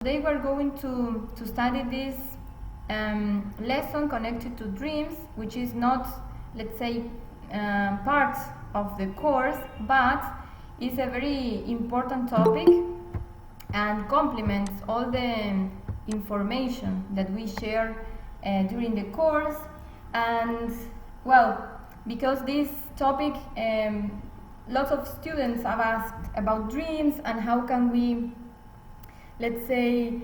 Today we're going to study this lesson connected to dreams, which is not, let's say, part of the course, but is a very important topic and complements all the information that we share during the course. And well, because this topic, lots of students have asked about dreams and how can we, let's say,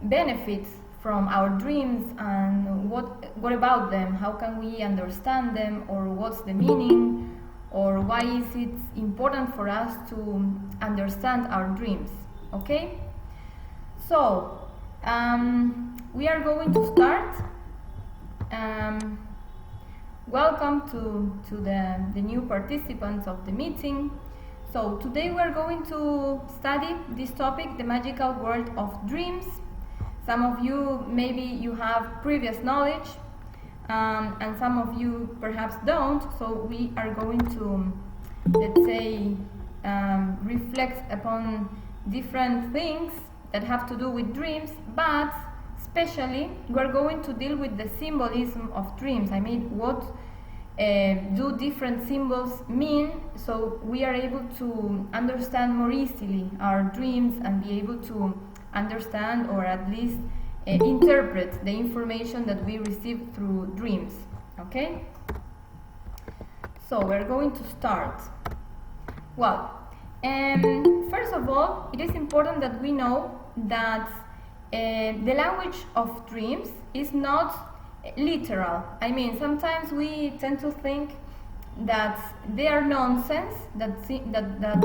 benefit from our dreams, and what about them, how can we understand them, or what's the meaning, or why is it important for us to understand our dreams. Okay, so we are going to start. Welcome to the new participants of the meeting. So today we are going to study this topic, the magical world of dreams. Some of you, maybe you have previous knowledge, and some of you perhaps don't. So we are going to, let's say, reflect upon different things that have to do with dreams, but especially we're going to deal with the symbolism of dreams. I mean, what do different symbols mean, so we are able to understand more easily our dreams and be able to understand, or at least interpret the information that we receive through dreams. Okay, so we're going to start. Well, first of all, it is important that we know that the language of dreams is not literal. I mean, sometimes we tend to think that they are nonsense, that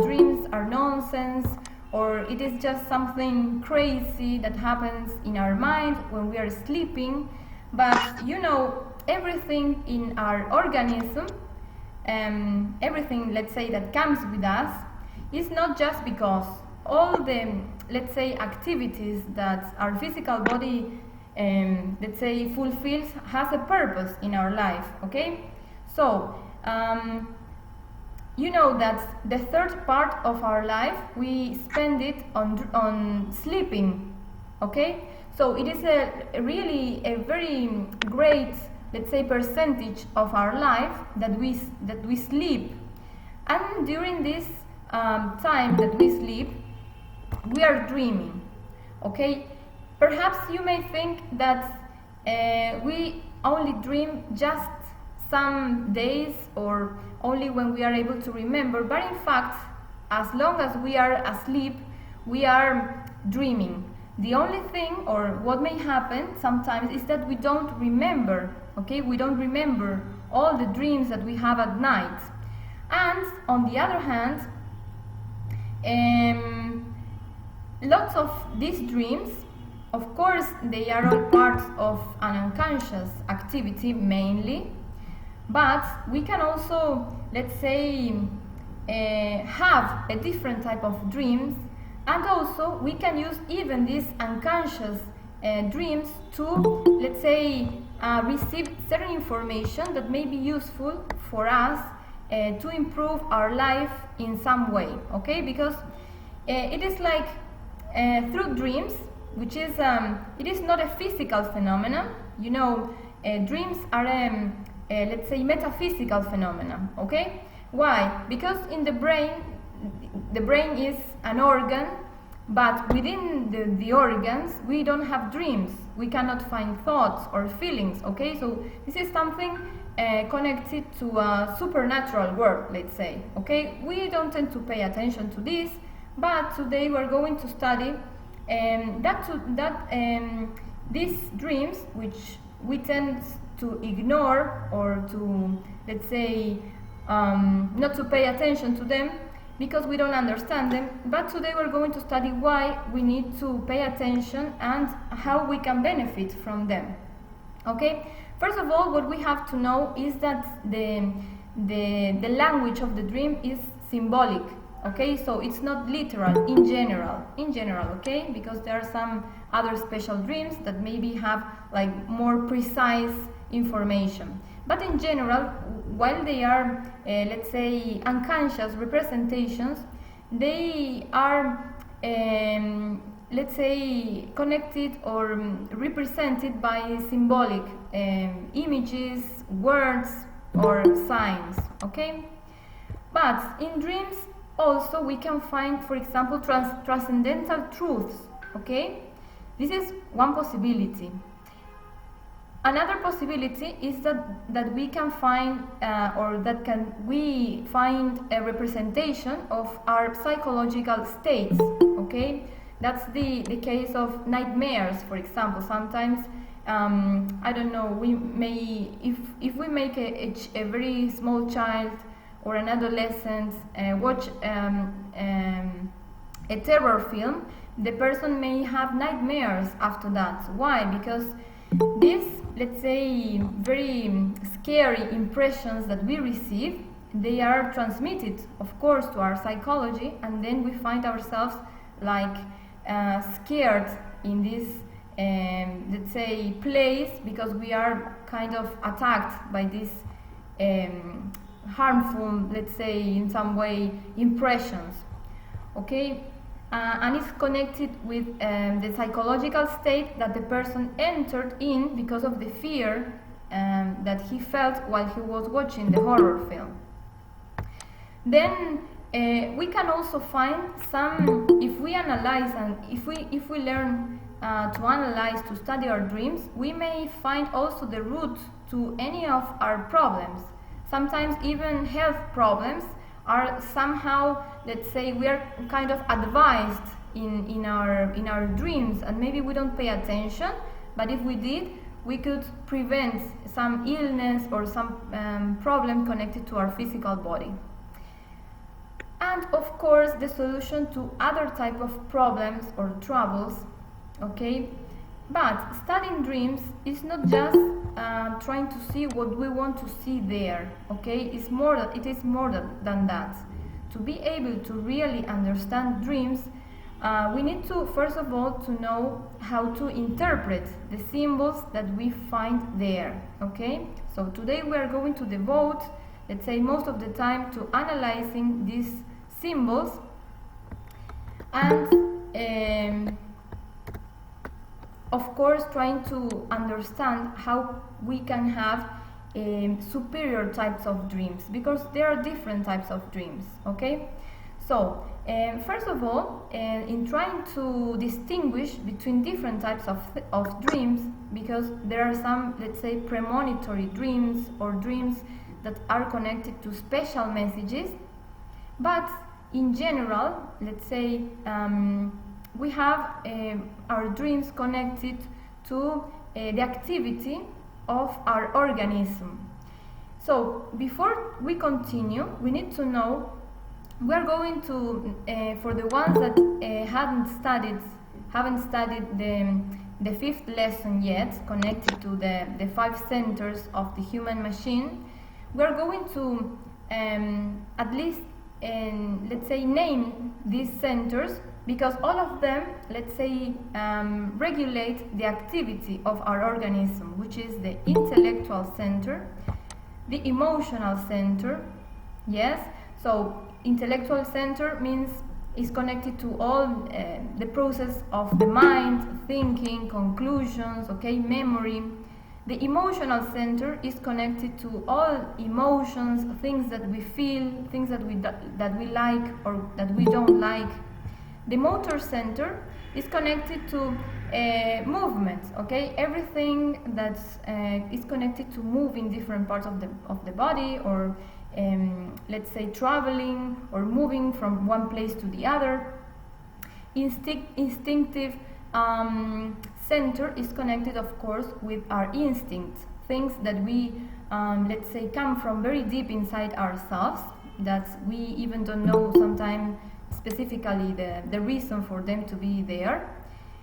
dreams are nonsense, or it is just something crazy that happens in our mind when we are sleeping. But you know, everything in our organism, everything, let's say, that comes with us, is not just because all the, let's say, activities that our physical body let's say fulfills has a purpose in our life. Okay, so you know that the third part of our life we spend it on sleeping. Okay, so it is a very great, let's say, percentage of our life that we sleep, and during this time that we sleep, we are dreaming. Okay, perhaps you may think that we only dream just some days or only when we are able to remember, but in fact, as long as we are asleep, we are dreaming. The only thing, or what may happen sometimes, is that we don't remember. Okay, we don't remember all the dreams that we have at night. And on the other hand, lots of these dreams, of course, they are all part of an unconscious activity mainly, but we can also, let's say, have a different type of dreams, and also we can use even these unconscious dreams to, let's say, receive certain information that may be useful for us to improve our life in some way. Okay, because it is like through dreams, which is it is not a physical phenomenon. You know, dreams are let's say metaphysical phenomenon. Okay, why? Because in the brain is an organ, but within the organs we don't have dreams. We cannot find thoughts or feelings. Okay, so this is something connected to a supernatural world, let's say. Okay, we don't tend to pay attention to this, but today we're going to study these dreams, which we tend to ignore, or to, let's say, not to pay attention to them because we don't understand them. But today we're going to study why we need to pay attention and how we can benefit from them. Okay, first of all, what we have to know is that the language of the dream is symbolic. Okay, so it's not literal in general, okay, because there are some other special dreams that maybe have like more precise information. But in general, while they are, let's say, unconscious representations, they are let's say, connected or represented by symbolic images, words, or signs, okay? But in dreams also we can find, for example, transcendental truths, okay? This is one possibility. Another possibility is that we can find we find a representation of our psychological states, okay? That's the case of nightmares, for example. Sometimes, I don't know, we may, if we make a very small child or an adolescent watch a terror film, the person may have nightmares after that. Why? Because these, let's say, very scary impressions that we receive, they are transmitted, of course, to our psychology, and then we find ourselves like scared in this, let's say, place, because we are kind of attacked by this harmful, let's say, in some way, impressions, okay? And it's connected with the psychological state that the person entered in because of the fear that he felt while he was watching the horror film. Then we can also find some, if we analyze and if we learn to analyze, to study our dreams, we may find also the root to any of our problems. Sometimes even health problems are somehow, let's say, we are kind of advised in our dreams, and maybe we don't pay attention, but if we did, we could prevent some illness or some problem connected to our physical body. And of course, the solution to other type of problems or troubles, okay? But studying dreams is not just trying to see what we want to see there, okay? It is more than that. To be able to really understand dreams, we need to, first of all, to know how to interpret the symbols that we find there, okay? So today we are going to devote, let's say, most of the time to analyzing these symbols and of course trying to understand how we can have superior types of dreams, because there are different types of dreams, okay? So first of all, in trying to distinguish between different types of dreams, because there are some, let's say, premonitory dreams or dreams that are connected to special messages, but in general, let's say, we have our dreams connected to the activity of our organism. So before we continue, we need to know, we are going to, for the ones that haven't studied the fifth lesson yet, connected to the 5 centers of the human machine, we are going to at least, let's say, name these centers, because all of them, let's say, regulate the activity of our organism, which is the intellectual center, the emotional center, yes? So intellectual center means is connected to all the process of the mind, thinking, conclusions, okay, memory. The emotional center is connected to all emotions, things that we feel, things that we like or that we don't like. The motor center is connected to movement, okay? Everything that is connected to moving different parts of the body, or let's say traveling or moving from one place to the other. Instinctive center is connected, of course, with our instincts, things that we, let's say, come from very deep inside ourselves, that we even don't know sometimes specifically the reason for them to be there.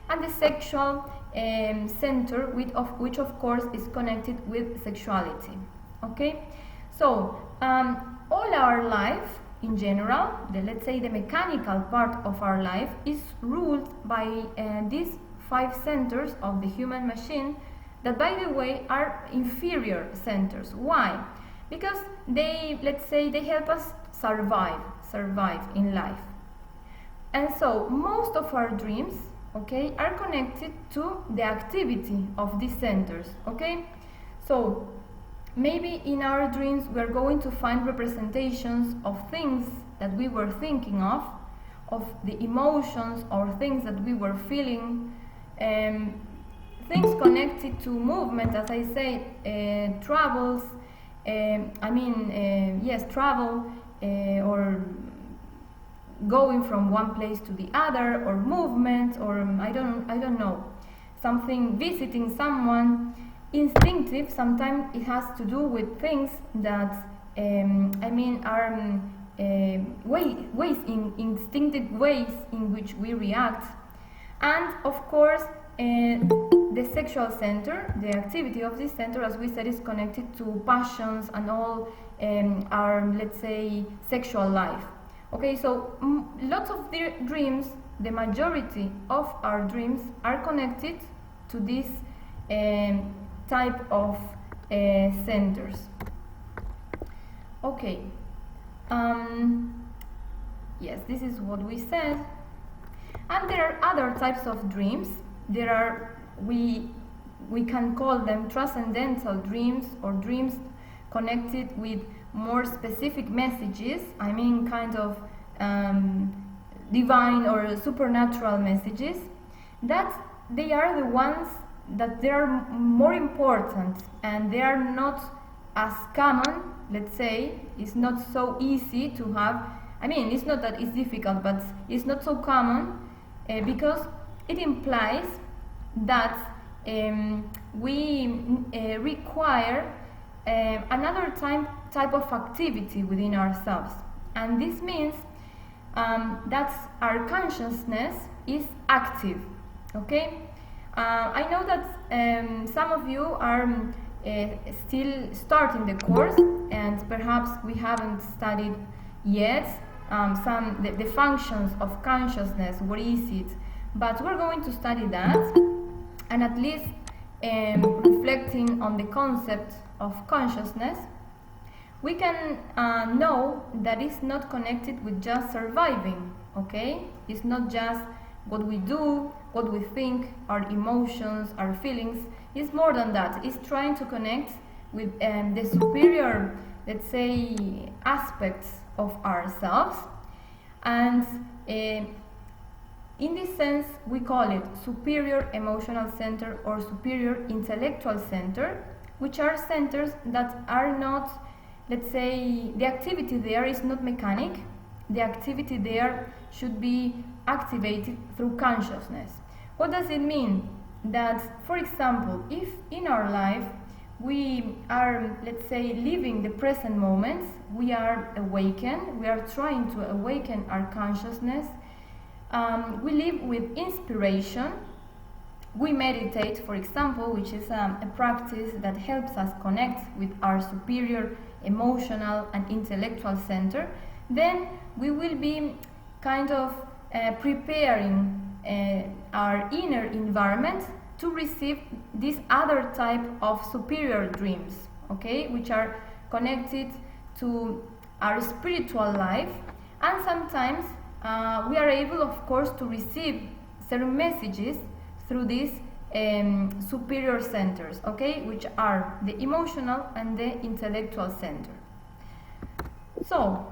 And the sexual center, which of course is connected with sexuality, okay? So all our life in general, let's say the mechanical part of our life, is ruled by these 5 centers of the human machine, that, by the way, are inferior centers. Why? Because they, let's say, they help us survive in life. And so most of our dreams, okay, are connected to the activity of these centers, okay? So maybe in our dreams we're going to find representations of things that we were thinking of the emotions or things that we were feeling, things connected to movement, as I said, travels, travel, or going from one place to the other, or movement, or I don't know, something, visiting someone. Instinctive, sometimes it has to do with things that are instinctive ways in which we react. And of course the sexual center, the activity of this center, as we said, is connected to passions and all our, let's say, sexual life. Okay, so lots of dreams, the majority of our dreams are connected to this type of centers. Okay, yes, this is what we said. And there are other types of dreams. There are, we can call them transcendental dreams, or dreams connected with more specific messages, kind of divine or supernatural messages, that they are the ones that they are more important, and they are not as common, let's say. It's not so easy to have, it's not that it's difficult, but it's not so common, because it implies that we require another type of activity within ourselves. And this means that our consciousness is active, okay? I know that some of you are still starting the course, and perhaps we haven't studied yet the functions of consciousness, what is it, but we're going to study that, and at least reflecting on the concept of consciousness, we can know that it's not connected with just surviving, okay? It's not just what we do, what we think, our emotions, our feelings. It's more than that. It's trying to connect with the superior, let's say, aspects of ourselves. And in this sense, we call it superior emotional center or superior intellectual center, which are centers that are not, let's say, the activity there is not mechanic. The activity there should be activated through consciousness. What does it mean? That, for example, if in our life we are, let's say, living the present moment, we are awakened, we are trying to awaken our consciousness, we live with inspiration, we meditate, for example, which is a practice that helps us connect with our superior emotional and intellectual center, then we will be kind of preparing our inner environment to receive this other type of superior dreams, okay, which are connected to our spiritual life. And sometimes we are able, of course, to receive certain messages through these superior centers, okay, which are the emotional and the intellectual center. So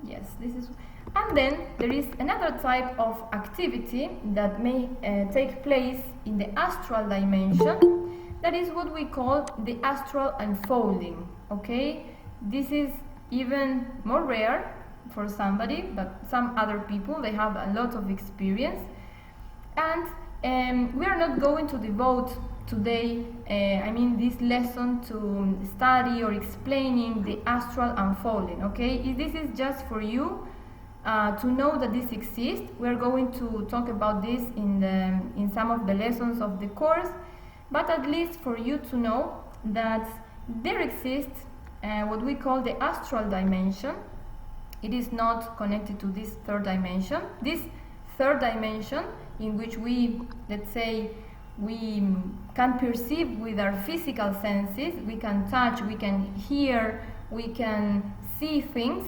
yes, this is. And then there is another type of activity that may take place in the astral dimension. That is what we call the astral unfolding, okay? This is even more rare for somebody, but some other people, they have a lot of experience. And we are not going to devote today, this lesson to study or explaining the astral unfolding, okay? This is just for you to know that this exists. We're going to talk about this in some of the lessons of the course, but at least for you to know that there exists what we call the astral dimension. It is not connected to this third dimension. This third dimension, in which we, let's say, we can perceive with our physical senses, we can touch, we can hear, we can see things.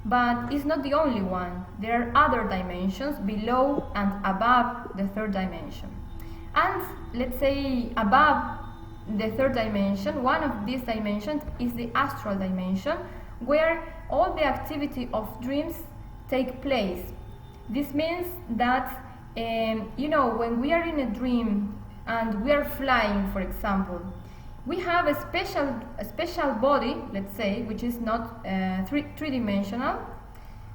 But it's not the only one. There are other dimensions below and above the third dimension. And let's say above the third dimension, one of these dimensions is the astral dimension, where all the activity of dreams take place. This means that when we are in a dream and we are flying, for example, we have a special body, let's say, which is not three-dimensional,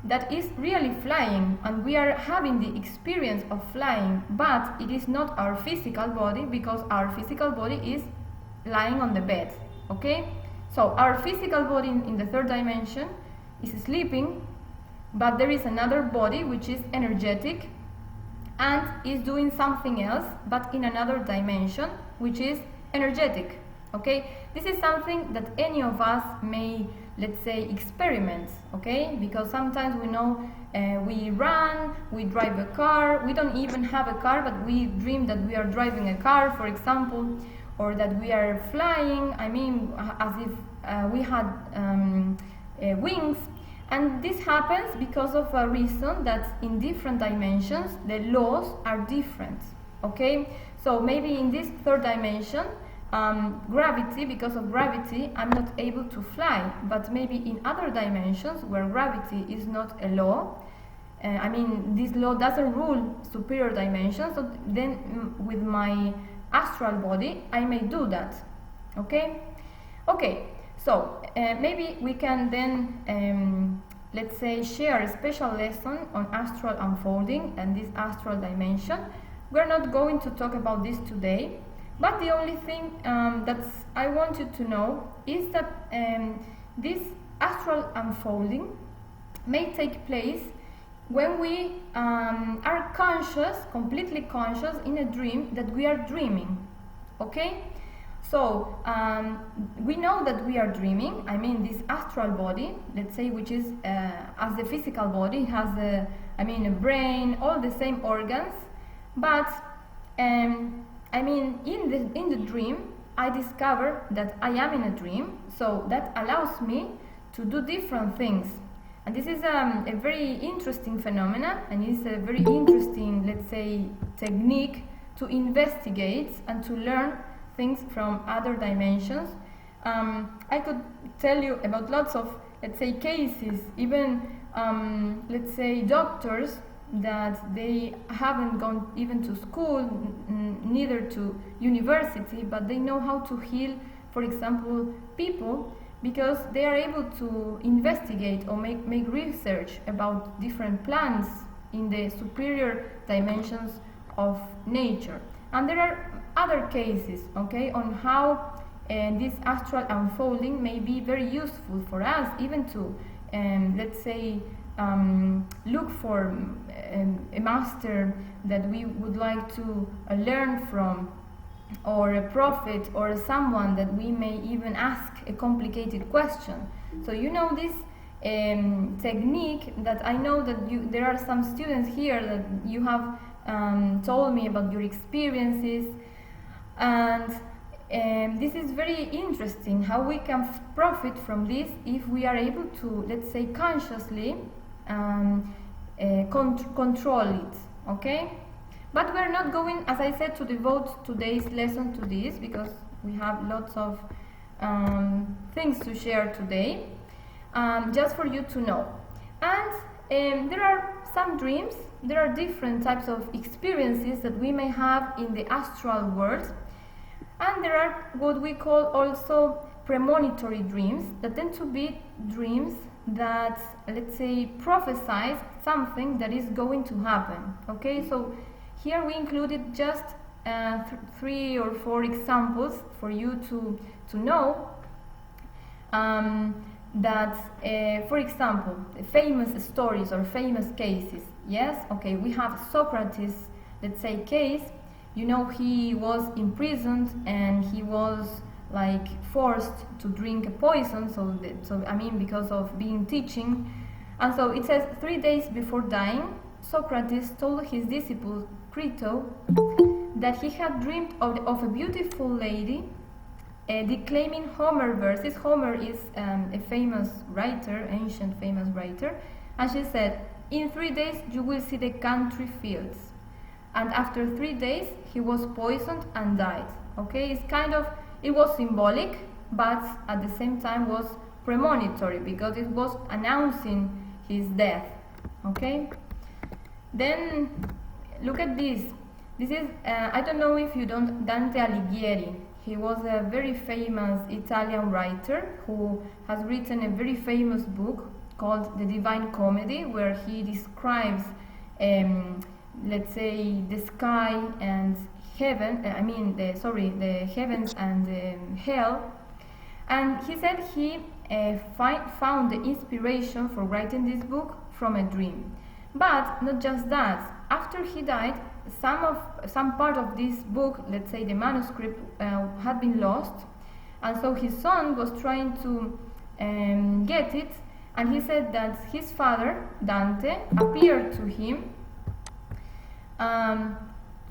that is really flying, and we are having the experience of flying, but it is not our physical body, because our physical body is lying on the bed. Okay, so our physical body in the third dimension is sleeping, but there is another body which is energetic and is doing something else, but in another dimension, which is energetic. Okay, this is something that any of us may, let's say, experiment. Okay, because sometimes we know we run, we drive a car, we don't even have a car, but we dream that we are driving a car, for example, or that we are flying, as if we had wings. And this happens because of a reason that in different dimensions the laws are different. Okay, so maybe in this third dimension, gravity, because of gravity, I'm not able to fly, but maybe in other dimensions where gravity is not a law, this law doesn't rule superior dimensions, so then with my astral body I may do that. Okay, so maybe we can then let's say share a special lesson on astral unfolding and this astral dimension. We're not going to talk about this today, but the only thing that I want you to know is that this astral unfolding may take place when we are conscious, completely conscious in a dream that we are dreaming. Okay? So we know that we are dreaming. This astral body, let's say, which is as the physical body, has a brain, all the same organs, but in the dream I discover that I am in a dream, so that allows me to do different things. And this is a very interesting phenomenon, and it's a very interesting, let's say, technique to investigate and to learn things from other dimensions. I could tell you about lots of, let's say, cases, even let's say doctors that they haven't gone even to school, neither to university, but they know how to heal, for example, people, because they are able to investigate or make research about different plants in the superior dimensions of nature. And there are other cases, okay, on how this astral unfolding may be very useful for us, even to, let's say, look for a master that we would like to learn from, or a prophet, or someone that we may even ask a complicated question. So this technique that I know that there are some students here that you have told me about your experiences, and this is very interesting how we can profit from this if we are able to, let's say, consciously control it. Okay, but we're not going, as I said, to devote today's lesson to this, because we have lots of things to share today, just for you to know. And there are some dreams, there are different types of experiences that we may have in the astral world, and there are what we call also premonitory dreams, that tend to be dreams that, let's say, prophesize something that is going to happen. Okay, so here we included just 3 or 4 examples for you to know that, for example, famous stories or famous cases. Yes, okay, we have Socrates, let's say, case. He was imprisoned and he was like forced to drink a poison, because of being teaching. And so it says 3 days before dying, Socrates told his disciple Crito that he had dreamed of a beautiful lady declaiming Homer verses. Homer is a famous writer, ancient famous writer, and she said, "In 3 days you will see the country fields." And after 3 days he was poisoned and died. Okay, it was symbolic, but at the same time was premonitory, because it was announcing his death. Okay, then look at this. This is I don't know if you don't, Dante Alighieri. He was a very famous Italian writer who has written a very famous book called The Divine Comedy, where he describes let's say the sky and heaven, the heavens and hell. And he said he found the inspiration for writing this book from a dream. But not just that. After he died, some part of this book, let's say the manuscript, had been lost, and so his son was trying to get it. And he said that his father, Dante, appeared to him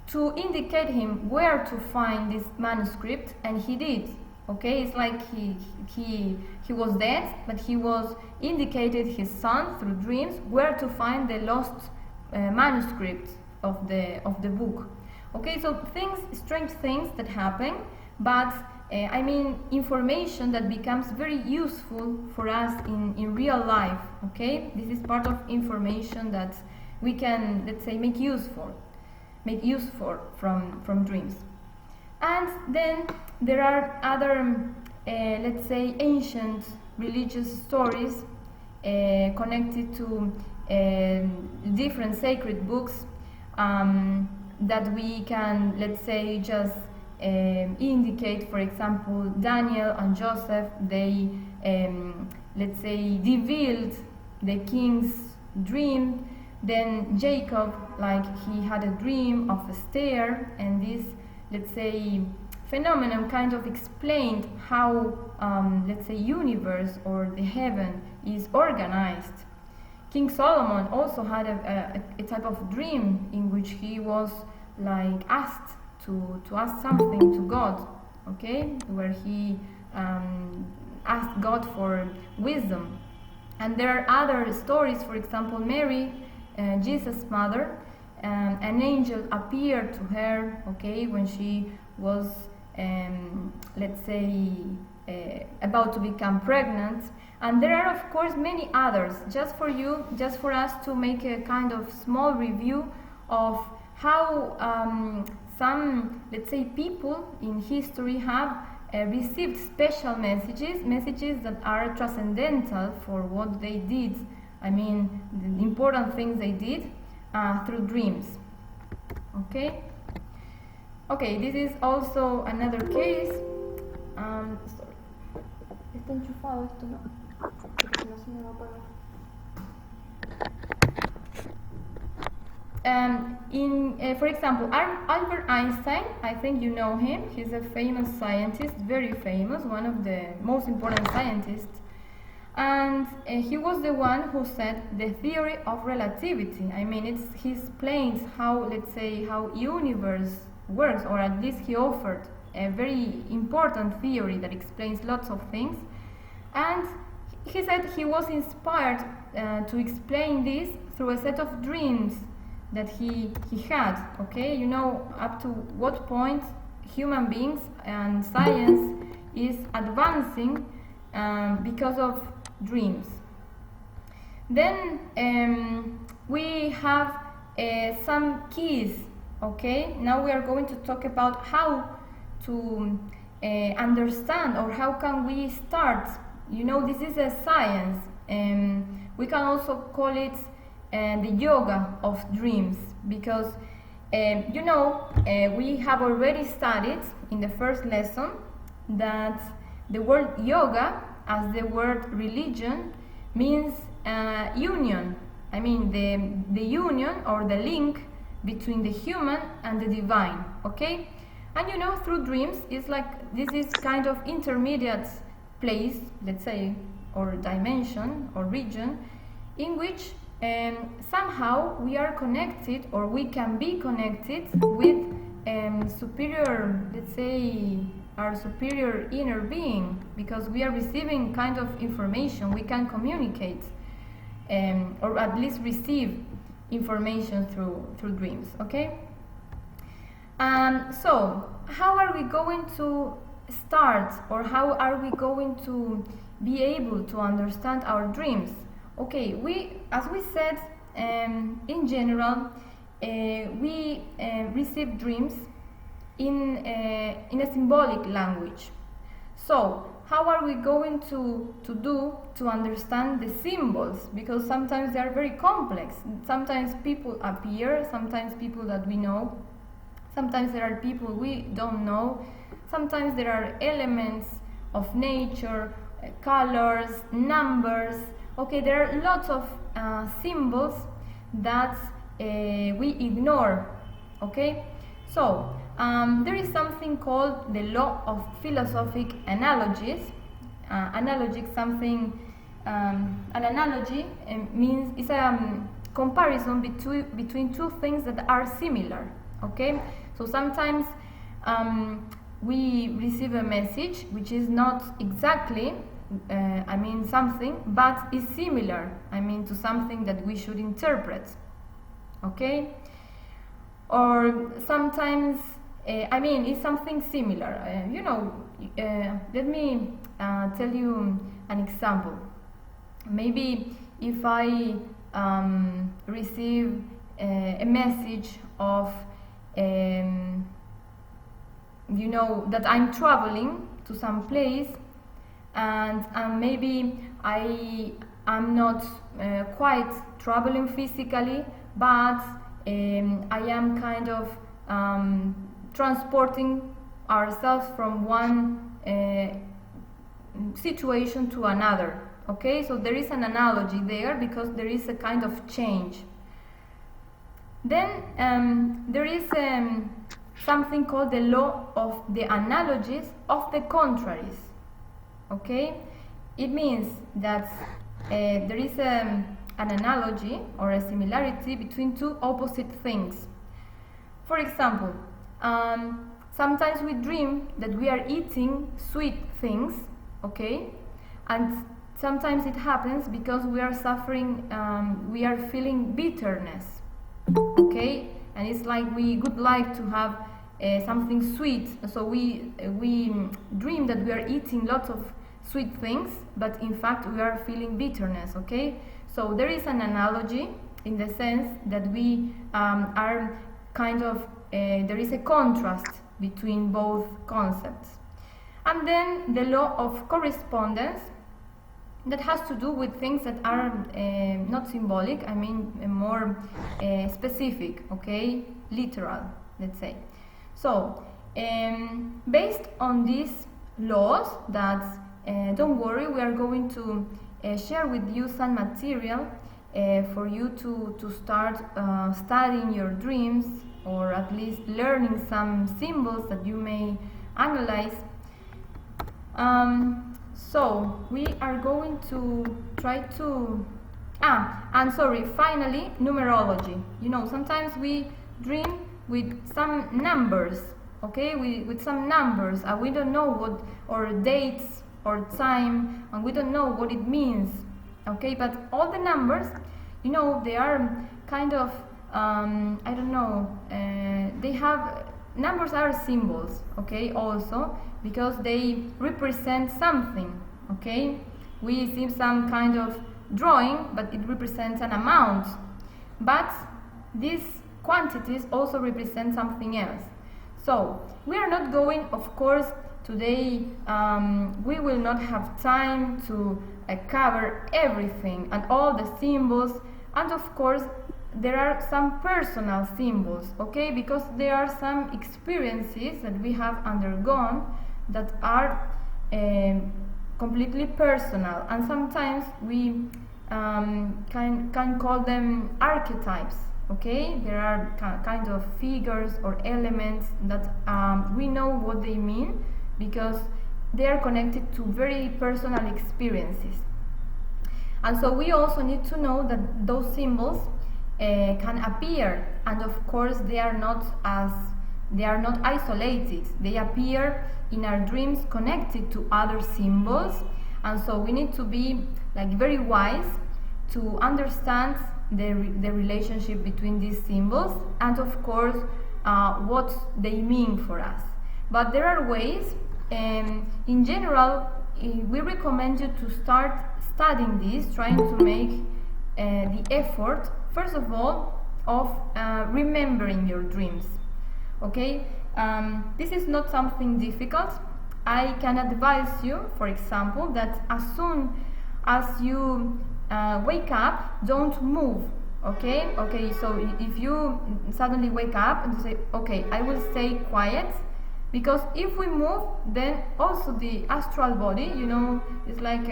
to indicate him where to find this manuscript, and he did. Okay, it's like he was dead, but he was indicated his son through dreams where to find the lost manuscript of the book. Okay, so strange things that happen, but information that becomes very useful for us in real life. Okay, this is part of information that we can, let's say, make use for from dreams. And then there are other, let's say, ancient religious stories connected to different sacred books that we can, let's say, just indicate. For example, Daniel and Joseph, they, let's say, revealed the king's dream. Then Jacob, like, he had a dream of a stair, and this, let's say, phenomenon kind of explained how, let's say, universe or the heaven is organized. King Solomon also had a type of dream in which he was like asked to ask something to God, okay, where he asked God for wisdom. And there are other stories. For example, Mary, Jesus' mother, an angel appeared to her, okay, when she was, let's say, about to become pregnant. And there are, of course, many others. Just for us to make a kind of small review of how some, let's say, people in history have received special messages that are transcendental for what they did. I mean, the important things they did through dreams. Okay. Okay, this is also another case. Sorry. ¿Está enchufado esto? No. Porque no se me va a apagar. For example, Albert Einstein, I think you know him. He's a famous scientist, very famous, one of the most important scientists. And he was the one who said the theory of relativity. I mean, he explains how, let's say, how universe works, or at least he offered a very important theory that explains lots of things. And he said he was inspired to explain this through a set of dreams that he had. Okay, you know up to what point human beings and science is advancing because of dreams. Then we have some keys. Okay, now we are going to talk about how to understand, or how can we start. You know, this is a science. We can also call it the yoga of dreams, because you know, we have already studied in the first lesson that the word yoga, as the word religion, means union. I mean, the union or the link between the human and the divine. Okay, and you know, through dreams, it's like this is kind of intermediate place, let's say, or dimension or region, in which somehow we are connected, or we can be connected with superior, let's say, our superior inner being, because we are receiving kind of information. We can communicate, or at least receive information through dreams. Okay. So how are we going to start, or how are we going to be able to understand our dreams? Okay, as we said, in general, we receive dreams in a symbolic language. So how are we going to understand the symbols? Because sometimes they are very complex. Sometimes people appear, sometimes people that we know, sometimes there are people we don't know, sometimes there are elements of nature, colors, numbers. Okay, there are lots of symbols that we ignore. Okay, so there is something called the law of philosophic analogies. An analogy means it's a comparison between two things that are similar. Okay, so sometimes we receive a message which is not exactly something, but is similar, to something that we should interpret. Okay, or sometimes it's something similar. Let me tell you an example. Maybe if I receive a message of that I'm traveling to some place, and maybe I'm not quite traveling physically, but I am kind of transporting ourselves from one situation to another. Okay, so there is an analogy there because there is a kind of change. Then there is something called the law of the analogies of the contraries. Okay, it means that there is an analogy or a similarity between two opposite things. For example, sometimes we dream that we are eating sweet things, okay, and sometimes it happens because we are suffering, we are feeling bitterness, okay, and it's like we would like to have something sweet, so we dream that we are eating lots of sweet things, but in fact we are feeling bitterness. Okay, so there is an analogy in the sense that we are kind of there is a contrast between both concepts. And then the law of correspondence, that has to do with things that are not symbolic, more specific, okay, literal, let's say. So based on these laws that don't worry, we are going to share with you some material for you to start studying your dreams, or at least learning some symbols that you may analyze. So we are going to try to finally, numerology. Sometimes we dream with some numbers, okay, with some numbers, and we don't know what, or dates or time, and we don't know what it means, okay, but all the numbers, they are kind of they have, numbers are symbols, okay, also because they represent something, okay. We see some kind of drawing, but it represents an amount, but these quantities also represent something else. So we are not going, of course, today we will not have time to cover everything and all the symbols, and of course there are some personal symbols, okay, because there are some experiences that we have undergone that are completely personal, and sometimes we can call them archetypes, okay. There are kind of figures or elements that we know what they mean because they are connected to very personal experiences, and so we also need to know that those symbols can appear, and of course they are not as They are not isolated. They appear in our dreams connected to other symbols, and so we need to be like very wise to understand the relationship between these symbols and of course what they mean for us. But there are ways, in general we recommend you to start studying this, trying to make the effort first of all of remembering your dreams. Okay, this is not something difficult. I can advise you, for example, that as soon as you wake up, don't move. Okay, so if you suddenly wake up and say, okay, I will stay quiet, because if we move, then also the astral body, you know, it's like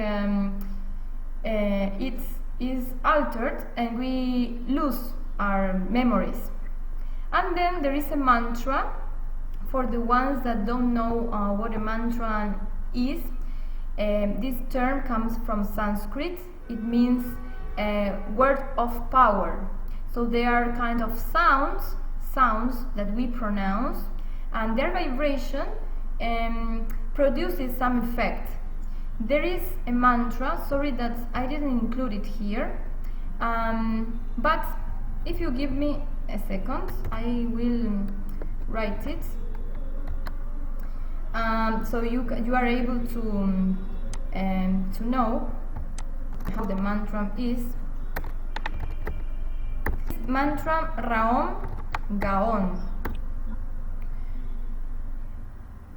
it is altered and we lose our memories. And then there is a mantra. For the ones that don't know what a mantra is, this term comes from Sanskrit. It means word of power. So they are kind of sounds that we pronounce, and their vibration produces some effect. There is a mantra, sorry that I didn't include it here, but if you give me a second, I will write it. So you are able to know how the mantra is. Mantra Raom Gaon,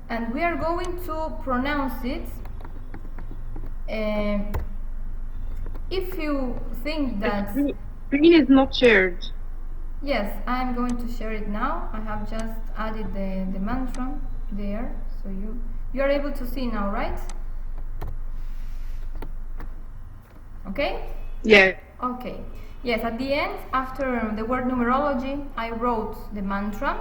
and we are going to pronounce it. If you think that screen is not shared. Yes, I am going to share it now. I have just added the mantra there, so you are able to see now, right? Okay? Yeah. Okay. Yes, at the end, after the word numerology, I wrote the mantra.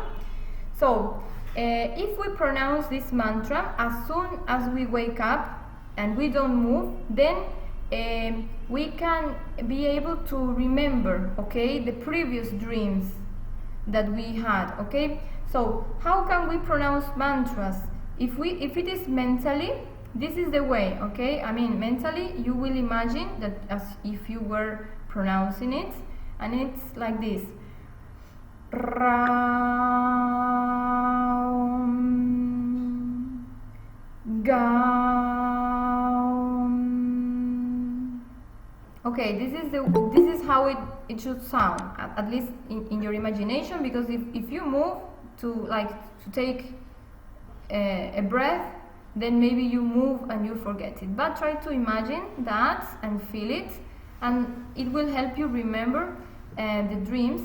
So, if we pronounce this mantra as soon as we wake up and we don't move, then we can be able to remember, okay, the previous dreams that we had, okay? So how can we pronounce mantras? If it is mentally, this is the way, okay? I mean, mentally you will imagine that as if you were pronouncing it, and it's like this. Raum, Gaum. Okay, this is how it should sound, at least in your imagination, because if you move to take a breath, then maybe you move and you forget it. But try to imagine that and feel it, and it will help you remember the dreams.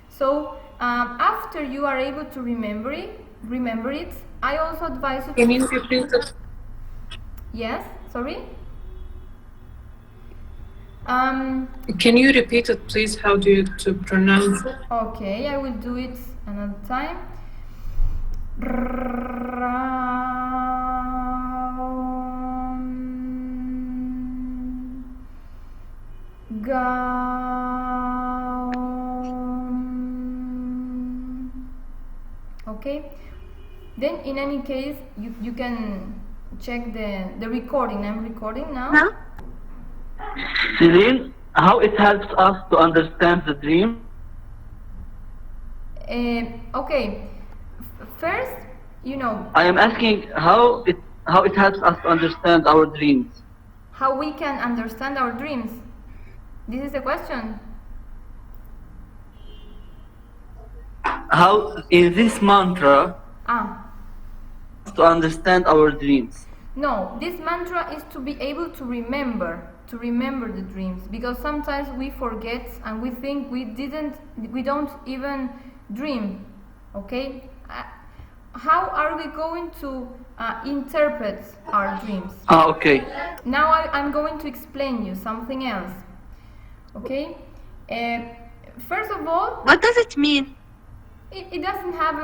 So after you are able to remember it, I also advise you to... Can you repeat it? Yes, sorry? Can you repeat it, please? How do you to pronounce it? Okay, I will do it another time. Okay, then in any case you can check the recording. I'm recording now. Huh? Celine, how it helps us to understand the dream? Okay, first, you know, I am asking how it helps us to understand our dreams. how we can understand our dreams. This is the question. How in this mantra to understand our dreams? No, this mantra is to be able to remember the dreams, because sometimes we forget and we think we don't even dream. Okay, how are we going to interpret our dreams? Okay. Now I'm going to explain you something else. Okay, first of all, What does it mean? it doesn't have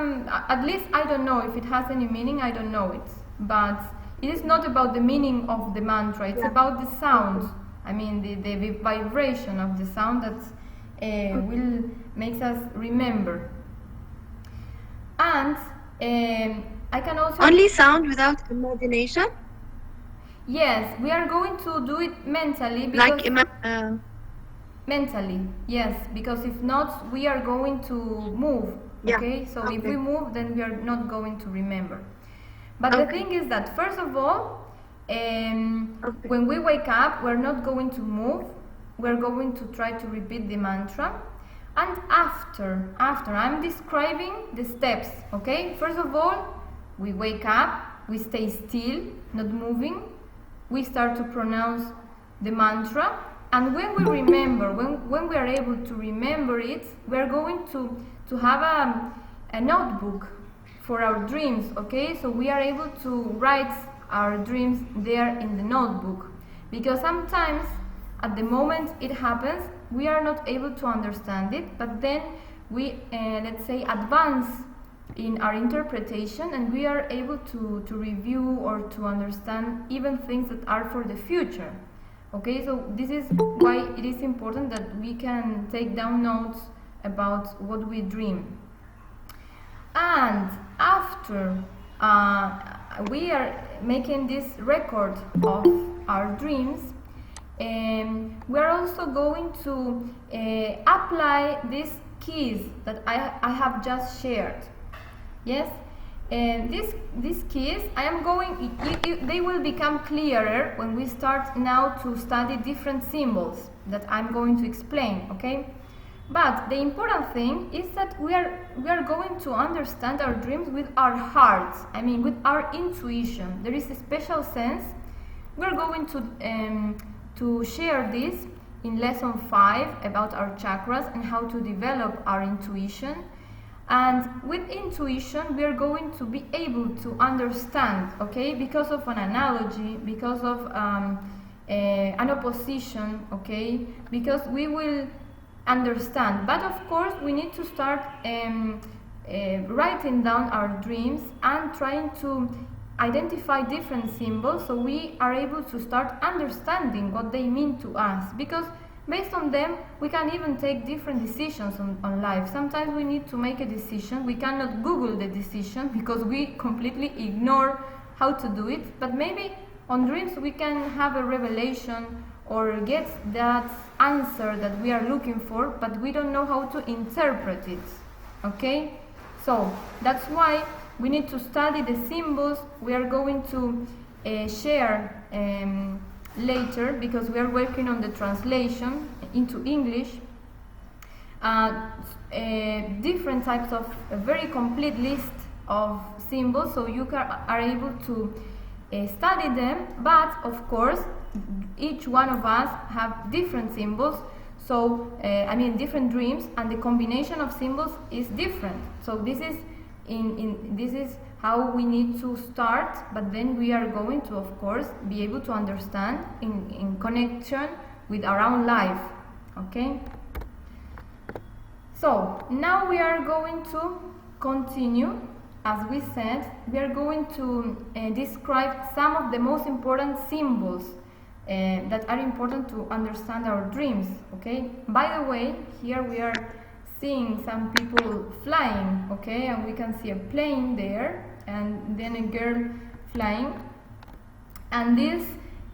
at least I don't know if it has any meaning. I don't know it, but it is not about the meaning of the mantra. It's about the sound. I mean the vibration of the sound that will makes us remember. And I can also... Only sound without imagination? Yes, we are going to do it mentally because... Like mentally, yes, because if not, we are going to move, okay? So if we move, then we are not going to remember. But the thing is that, first of all, when we wake up, we're not going to move. We're going to try to repeat the mantra. And after I'm describing the steps, okay? First of all, we wake up, we stay still, not moving. We start to pronounce the mantra. And when we remember, when we are able to remember it, we're going to have a notebook for our dreams, okay? So we are able to write our dreams there in the notebook. Because sometimes, at the moment it happens, we are not able to understand it, but then we, let's say, advance in our interpretation, and we are able to review or to understand even things that are for the future. Okay, so this is why it is important that we can take down notes about what we dream. And after we are making this record of our dreams, we are also going to apply these keys that I have just shared. Yes? These keys, I am going, they will become clearer when we start now to study different symbols that I'm going to explain, okay? But the important thing is that we are going to understand our dreams with our hearts, I mean with our intuition. There is a special sense. We're going to share this in lesson 5 about our chakras and how to develop our intuition. And with intuition, we are going to be able to understand, okay, because of an analogy, because of an opposition, okay, because we will understand. But of course, we need to start writing down our dreams and trying to identify different symbols so we are able to start understanding what they mean to us. Because based on them, we can even take different decisions on life. Sometimes we need to make a decision. We cannot Google the decision because we completely ignore how to do it. But maybe on dreams we can have a revelation or get that answer that we are looking for, but we don't know how to interpret it. Okay? So that's why we need to study the symbols. We are going to share later, because we are working on the translation into English, different types of a very complete list of symbols, so you are able to study them. But of course, each one of us have different symbols, so I mean different dreams, and the combination of symbols is different. So this is this is how we need to start, but then we are going to, of course, be able to understand in connection with our own life. Okay? So now we are going to continue. As we said, we are going to describe some of the most important symbols that are important to understand our dreams. Okay? By the way, here we are seeing some people flying, okay, and we can see a plane there and then a girl flying. And this,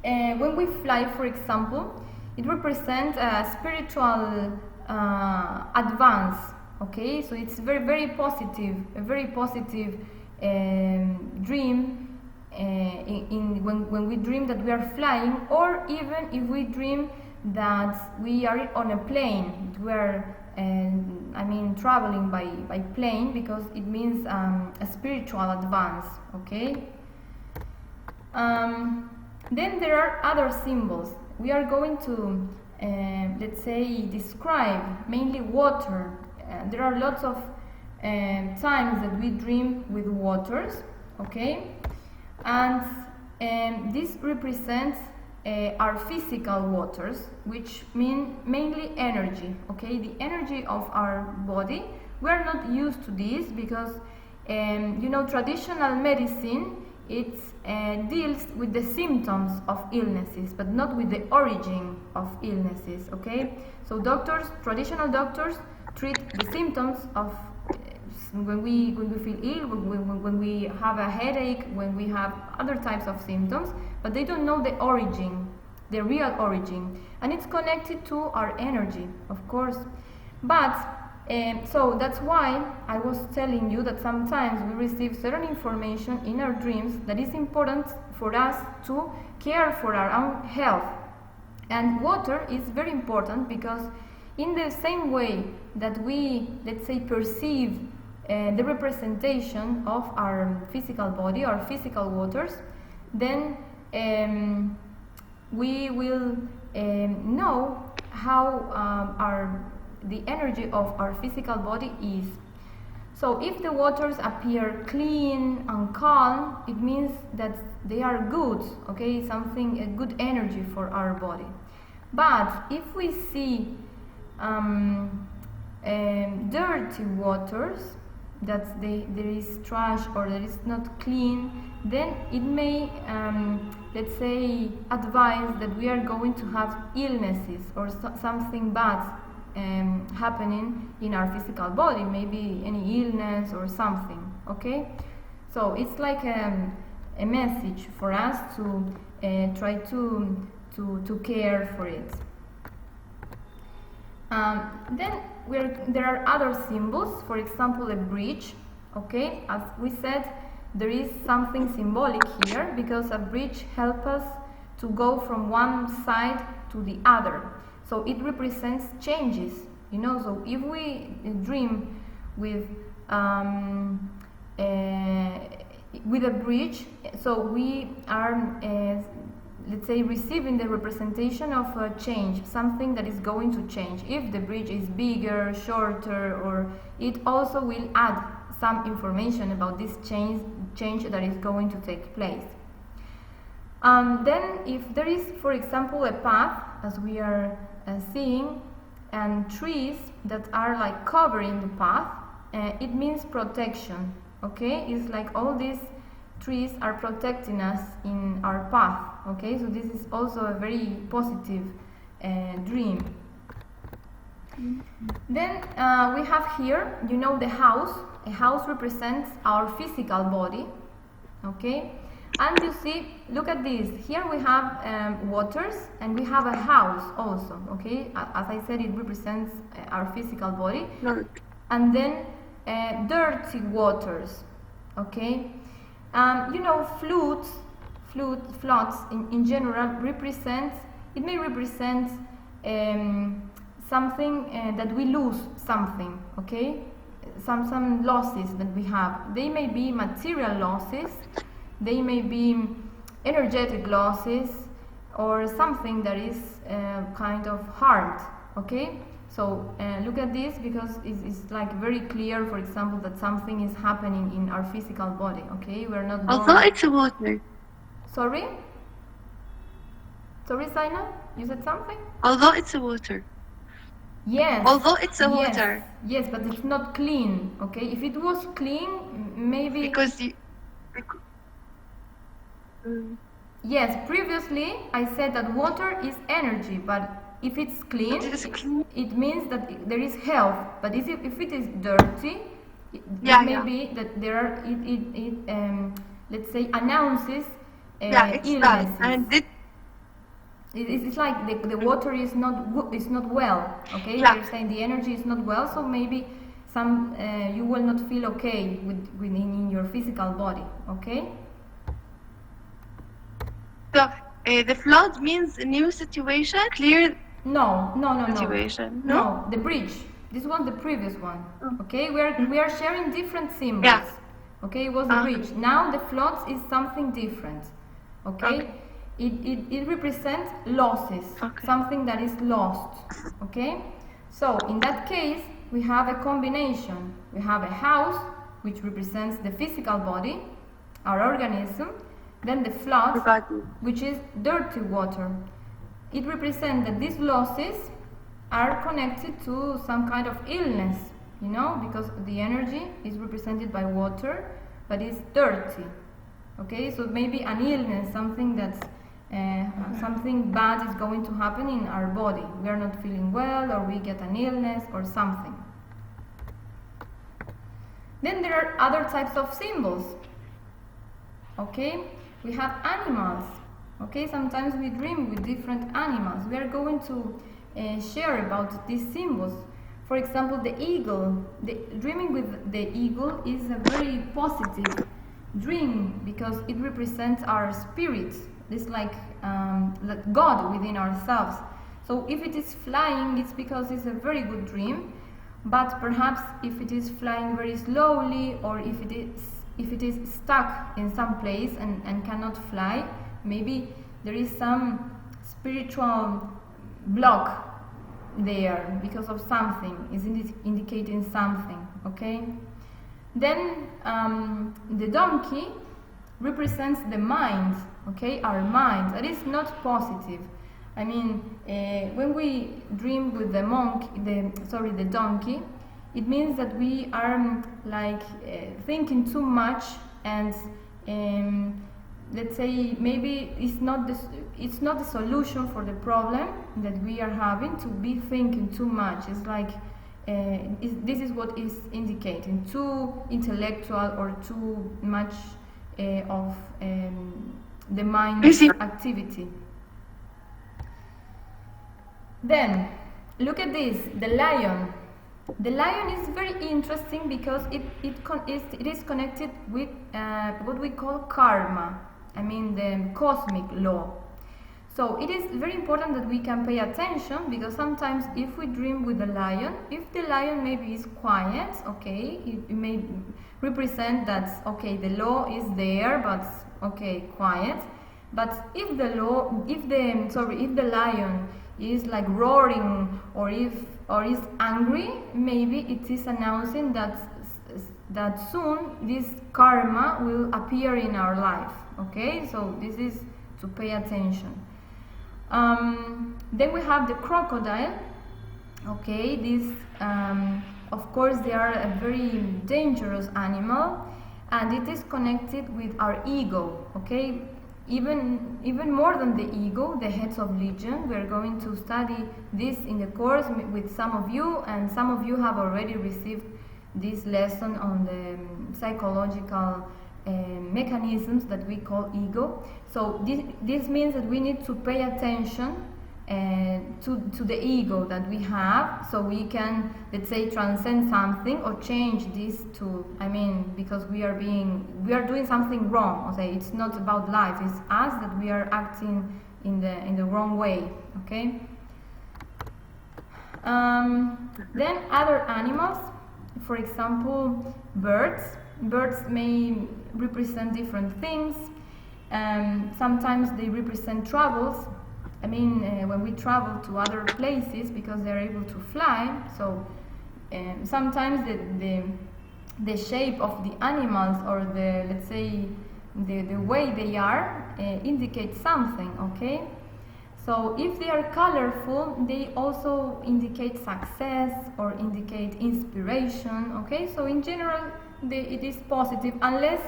when we fly, for example, it represents a spiritual advance, okay, so it's very positive, a very positive dream when we dream that we are flying, or even if we dream that we are on a plane, we are I mean traveling by plane, because it means a spiritual advance, okay? Then there are other symbols. We are going to let's say describe mainly water. There are lots of times that we dream with waters, okay? And this represents our physical waters, which mean mainly energy, okay? The energy of our body. We are not used to this because you know, traditional medicine, it deals with the symptoms of illnesses, but not with the origin of illnesses, okay? So doctors, traditional doctors, treat the symptoms of when we feel ill, when we have a headache, when we have other types of symptoms, but they don't know the origin, the real origin, and it's connected to our energy, of course. But so that's why I was telling you that sometimes we receive certain information in our dreams that is important for us to care for our own health. And water is very important because in the same way that we, let's say, perceive the representation of our physical body, our physical waters, then we will know how the energy of our physical body is. So if the waters appear clean and calm, it means that they are good, okay, a good energy for our body. But if we see dirty waters, that there is trash or that is not clean, then it may, let's say, advise that we are going to have illnesses or something bad happening in our physical body, maybe any illness or something, okay? So it's like a message for us to try to care for it. Then there are other symbols, for example a bridge, okay? As we said, there is something symbolic here because a bridge helps us to go from one side to the other. So it represents changes, you know. So if we dream with a bridge, so we are, let's say, receiving the representation of a change, something that is going to change. If the bridge is bigger, shorter, or it also will add some information about this change that is going to take place. Then if there is, for example, a path, as we are seeing, and trees that are like covering the path, it means protection, okay? It's like all these trees are protecting us in our path, okay? So this is also a very positive dream. Then we have here, you know, the house. A house represents our physical body, okay? And you see, look at this. Here we have waters and we have a house also, okay? As I said, it represents our physical body. And then dirty waters, okay? You know, floods in general may represent something that we lose something, okay? Some losses that we have. They may be material losses, they may be energetic losses, or something that is kind of hard, okay? So look at this because it's like very clear, for example, that something is happening in our physical body, okay? We're not Although it's a water. Sorry? Sorry, Saina? You said something? Although it's a water. Yes. Although it's a yes. water. Yes, but it's not clean, okay? If it was clean, maybe... Because you... Yes, previously I said that water is energy, but if it's clean, it means that there is health. But if it is dirty, it may be that there are, let's say, announces it's illnesses. bad. And It's like the water is not well, okay? Yeah. You're saying the energy is not well, so maybe you will not feel okay within your physical body, okay? So the flood means a new situation, clear No. situation. No, the bridge. This was the previous one. Okay, we are sharing different symbols. Yeah. Okay, it was the bridge. Now the floods is something different. Okay, it represents losses, something that is lost. Okay, so in that case we have a combination. We have a house, which represents the physical body, our organism. Then the flood, which is dirty water. It represents that these losses are connected to some kind of illness, you know, because the energy is represented by water, but it's dirty. Okay, so maybe an illness, something that's something bad is going to happen in our body. We are not feeling well, or we get an illness or something. Then there are other types of symbols. Okay, we have animals. Okay, sometimes we dream with different animals. We are going to share about these symbols. For example, the eagle. Dreaming with the eagle is a very positive dream because it represents our spirit. It's like God within ourselves. So if it is flying, it's because it's a very good dream. But perhaps if it is flying very slowly, or if it is stuck in some place and cannot fly, maybe there is some spiritual block there because of something, is indicating something. Okay. Then the donkey represents the mind. Okay, our mind. That is not positive. I mean, when we dream with the donkey, it means that we are thinking too much, and let's say maybe it's not the solution for the problem that we are having to be thinking too much. It's like this is what is indicating too intellectual or too much of the mind activity. Then, look at this, the lion. The lion is very interesting because it is connected with what we call karma. I mean the cosmic law. So it is very important that we can pay attention, because sometimes if we dream with the lion, if the lion maybe is quiet, okay, it may represent that, okay, the law is there, but okay, quiet. But if the lion is like roaring, or is angry, maybe it is announcing that soon this karma will appear in our life. Okay, so this is to pay attention. Then we have the crocodile. Okay, this of course they are a very dangerous animal, and it is connected with our ego. Okay, even more than the ego, the heads of legion. We are going to study this in the course with some of you, and some of you have already received this lesson on the psychological mechanisms that we call ego. So this means that we need to pay attention to the ego that we have, so we can, let's say, transcend something or change this to, I mean, because we are doing something wrong. Okay, it's not about life, it's us that we are acting in the wrong way. Okay. Then other animals, for example, birds. Birds may represent different things. Sometimes they represent travels. I mean, when we travel to other places, because they're able to fly, so sometimes the shape of the animals, or the, let's say, the way they are indicates something. Okay, so if they are colorful, they also indicate success or indicate inspiration. Okay, so in general it is positive, unless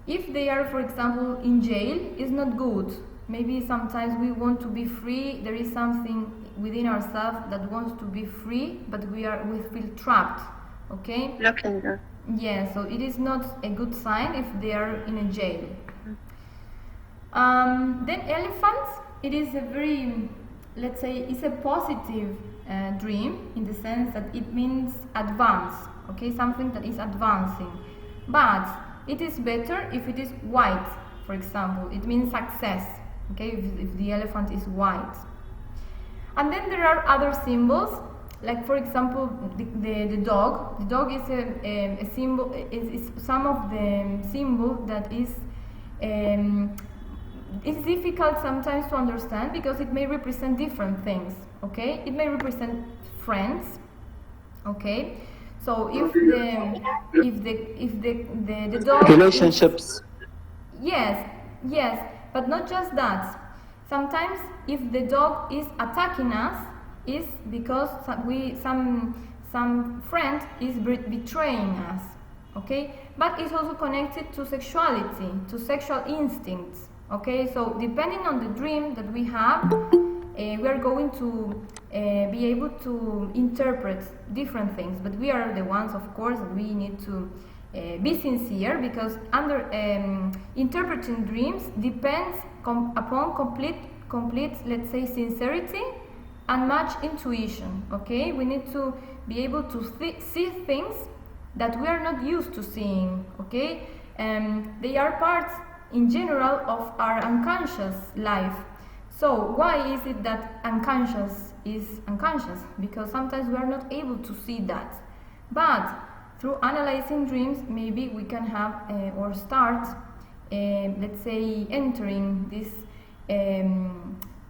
if they are, for example, in jail, it's not good. Maybe sometimes we want to be free. There is something within ourselves that wants to be free, but we feel trapped. Okay? Yeah, so it is not a good sign if they are in a jail. Then elephants, it is a very, let's say, it's a positive dream, in the sense that it means advance. Okay, something that is advancing. But it is better if it is white, for example. It means success, okay, if the elephant is white. And then there are other symbols, like, for example, the dog. The dog is a symbol, is some of the symbol that is it's difficult sometimes to understand, because it may represent different things. Okay, it may represent friends. Okay, so if the dog relationships. Yes, but not just that. Sometimes if the dog is attacking us, is because some friend is betraying us. Okay, but it's also connected to sexuality, to sexual instincts. Okay, so depending on the dream that we have, we are going to be able to interpret different things, but we are the ones, of course, that we need to be sincere, because interpreting dreams depends upon complete, let's say, sincerity and much intuition. Okay, we need to be able to see things that we are not used to seeing. Okay, they are parts in general of our unconscious life. So why is it that unconscious is unconscious? Because sometimes we are not able to see that, but through analyzing dreams, maybe we can have or start, let's say, entering this,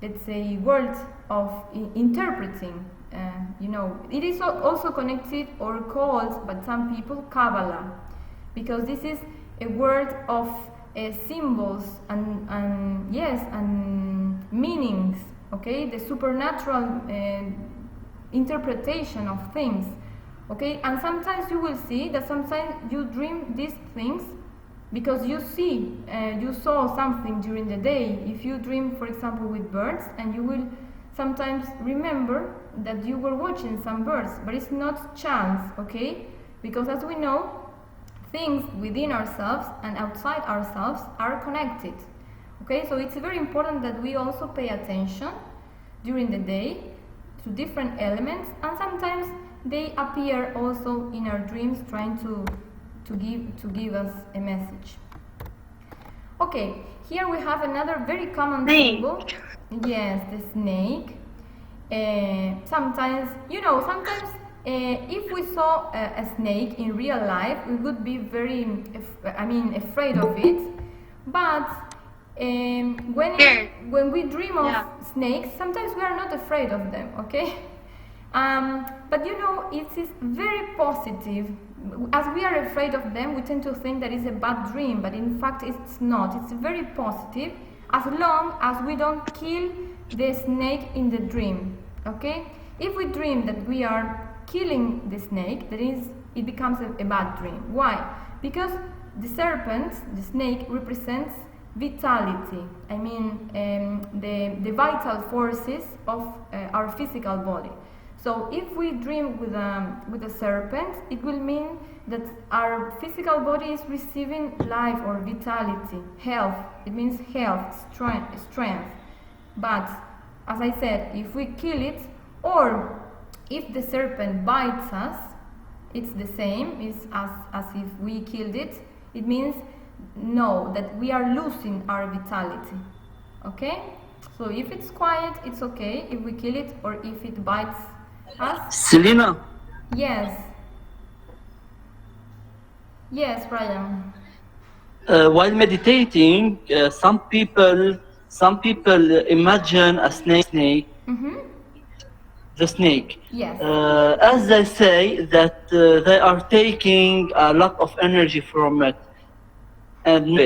let's say, world of interpreting. You know, it is also connected or called by some people Kabbalah, because this is a world of symbols and yes, and meanings. Okay, the supernatural interpretation of things. Okay, and sometimes you will see that sometimes you dream these things because you saw something during the day. If you dream, for example, with birds, and you will sometimes remember that you were watching some birds, but it's not chance. Okay, because as we know, things within ourselves and outside ourselves are connected. Okay, so it's very important that we also pay attention during the day to different elements, and sometimes they appear also in our dreams, trying to give us a message. Okay, here we have another very common symbol. Yes, the snake. Sometimes, you know, if we saw a snake in real life, we would be very, afraid of it. But when we dream of snakes, sometimes we are not afraid of them. Okay. But you know, it is very positive. As we are afraid of them, we tend to think that it's a bad dream, but in fact it's not. It's very positive as long as we don't kill the snake in the dream. Okay? If we dream that we are killing the snake, that is, it becomes a bad dream. Why? Because the serpent, the snake, represents vitality. I mean, the vital forces of our physical body. So if we dream with a serpent, it will mean that our physical body is receiving life or vitality, health. It means health, strength. But as I said, if we kill it, or if the serpent bites us, it's the same. It's as if we killed it. It means no, that we are losing our vitality. Okay? So if it's quiet, it's okay. If we kill it, or if it bites us. Selena? Yes. Yes, Brian. While meditating, some people imagine a snake. Mm-hmm. The snake. Yes. As they say that they are taking a lot of energy from it, and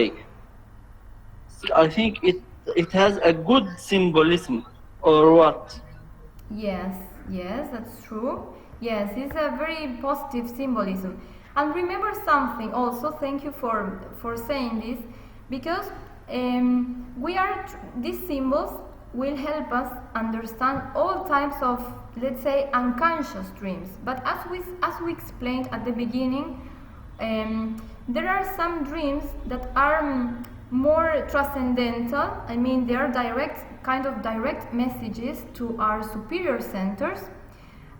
I think it has a good symbolism, or what? Yes, that's true. Yes, it's a very positive symbolism. And remember something also, thank you for saying this, because these symbols will help us understand all types of, let's say, unconscious dreams. But as we explained at the beginning, there are some dreams that are more transcendental. I mean, they are direct messages to our superior centers.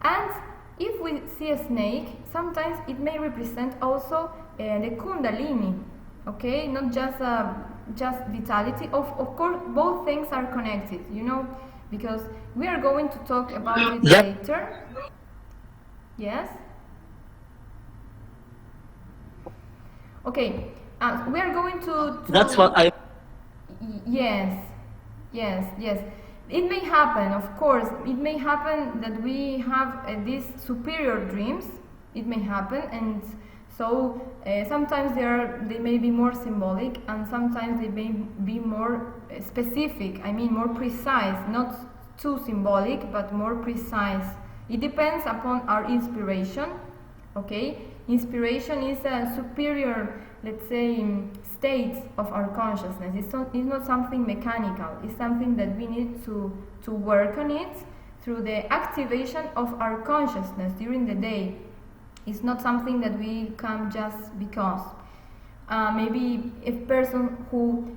And if we see a snake, sometimes it may represent also the Kundalini. Okay, not just vitality. Of course, both things are connected, you know, because we are going to talk about it later. Yes? Okay, we are going to That's what I... Yes. It may happen, of course, it may happen that we have these superior dreams. It may happen, and so sometimes they may be more symbolic, and sometimes they may be more specific, I mean more precise, not too symbolic, but more precise. It depends upon our inspiration. Okay, inspiration is a superior, let's say, state of our consciousness. It's not something mechanical. It's something that we need to work on it through the activation of our consciousness during the day. It's not something that we come just because. Maybe a person who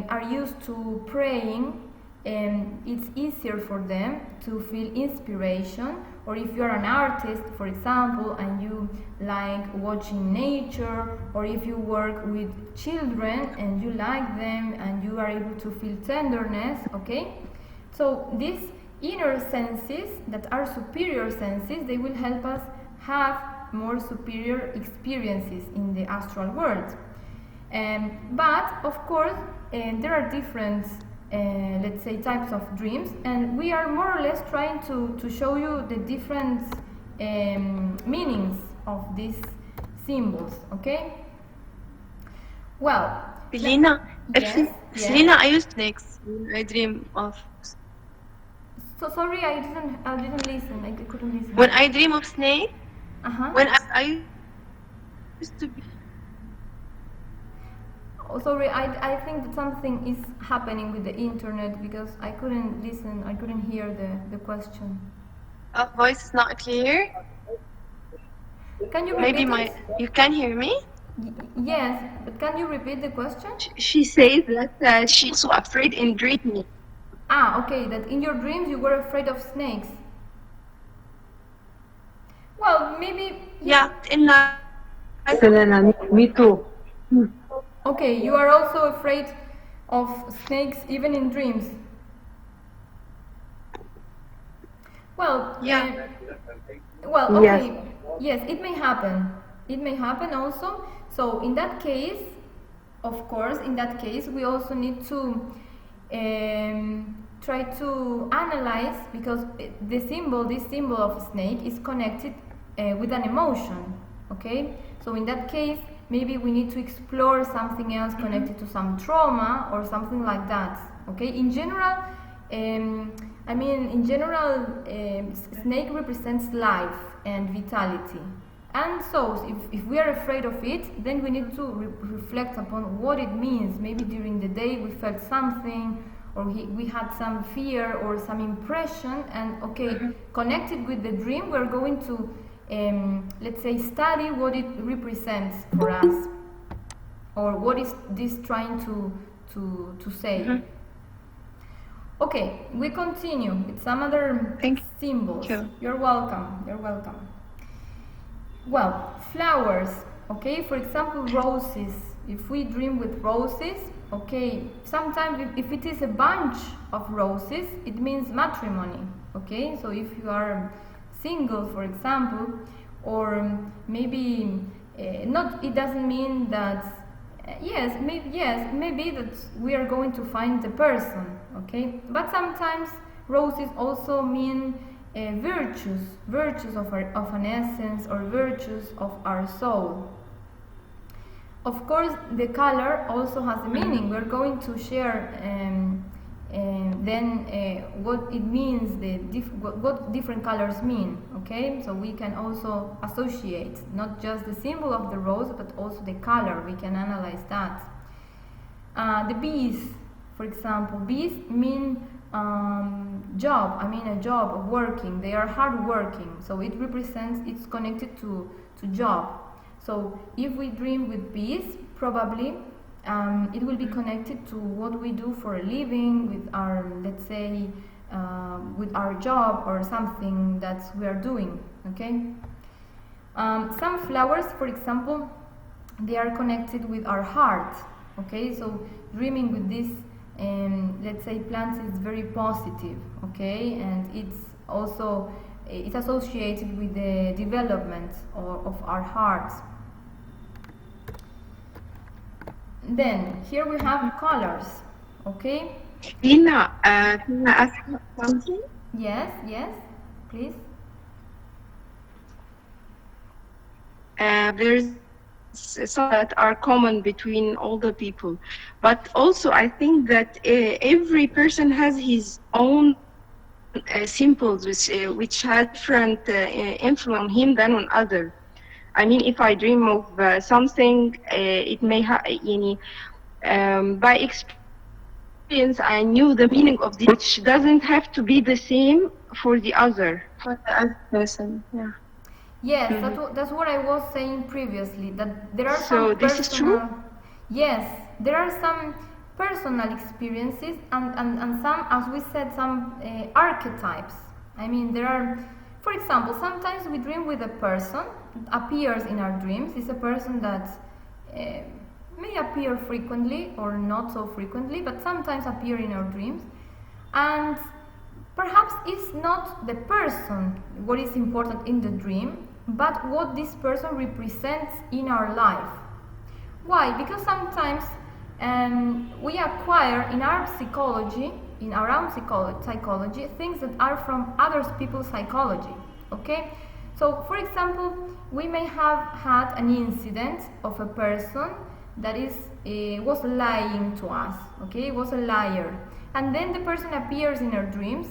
are used to praying, it's easier for them to feel inspiration. Or if you're an artist, for example, and you like watching nature, or if you work with children and you like them and you are able to feel tenderness, okay? So these inner senses that are superior senses, they will help us have more superior experiences in the astral world. But of course, there are different, let's say, types of dreams, and we are more or less trying to show you the different meanings of these symbols, okay? Well, Selena, yes, Selena, yes. I use snakes. I dream of. So sorry, I didn't listen. I couldn't listen. When I dream of snake, when Yes. I used to be. Oh, sorry, I think that something is happening with the internet because I couldn't listen. I couldn't hear the question. Voice is not clear. Can you repeat Maybe it? you can hear me. Yes, but can you repeat the question? She says that she's so afraid in dreaming. Okay, that in your dreams you were afraid of snakes. Well, maybe. Yeah, in night. Selena, me too. Okay, you are also afraid of snakes even in dreams. Well, Yeah. well, okay. Yes. Yes, it may happen. It may happen also. So in that case, of course, in that case, we also need to try to analyze, because this symbol of a snake is connected with an emotion. Okay, so in that case, maybe we need to explore something else connected to some trauma or something like that. Okay, in general, snake represents life and vitality. And so, if we are afraid of it, then we need to reflect upon what it means. Maybe during the day we felt something, or we had some fear or some impression, and connected with the dream, we're going to, let's say, study what it represents for us, or what is this trying to say. Okay, we continue with some other symbols. you. You're welcome. You're welcome. Well, flowers, okay, for example, roses. If we dream with roses, okay, sometimes if it is a bunch of roses, it means matrimony, okay? So if you are single, for example, or maybe not, it doesn't mean that, maybe that we are going to find the person, okay? But sometimes roses also mean virtues of an essence, or virtues of our soul. Of course, the color also has a meaning. We're going to share what it means, what different colors mean. Okay, so we can also associate not just the symbol of the rose, but also the color. We can analyze that. The bees, for example, bees mean job. A job of working. They are hard working, so it represents, it's connected to job. So if we dream with bees, probably it will be connected to what we do for a living, with our, let's say, with our job or something that we are doing. Okay. Some flowers, for example, they are connected with our heart. Okay, so dreaming with this, let's say, plants is very positive. Okay, and it's associated with the development of our hearts. Then here we have colors. Okay. Lina, can I ask you something? Yes, please. There's some that are common between all the people, but also I think that every person has his own symbols, which has different influence on him than on other. If I dream of something, it may have by experience experience, I knew the meaning of this, which doesn't have to be the same for the other. For the other person, yeah. Yes, that's what I was saying previously, that there are So some this is true? Yes, there are some personal experiences and some, as we said, some archetypes. I mean, there are, for example, sometimes we dream with a person that appears in our dreams. It's a person that may appear frequently or not so frequently, but sometimes appear in our dreams. And perhaps it's not the person what is important in the dream, but what this person represents in our life. Why? Because sometimes we acquire in our psychology, in our own psychology, things that are from other people's psychology. Okay? So, for example, we may have had an incident of a person that was lying to us. Okay, was a liar, and then the person appears in our dreams,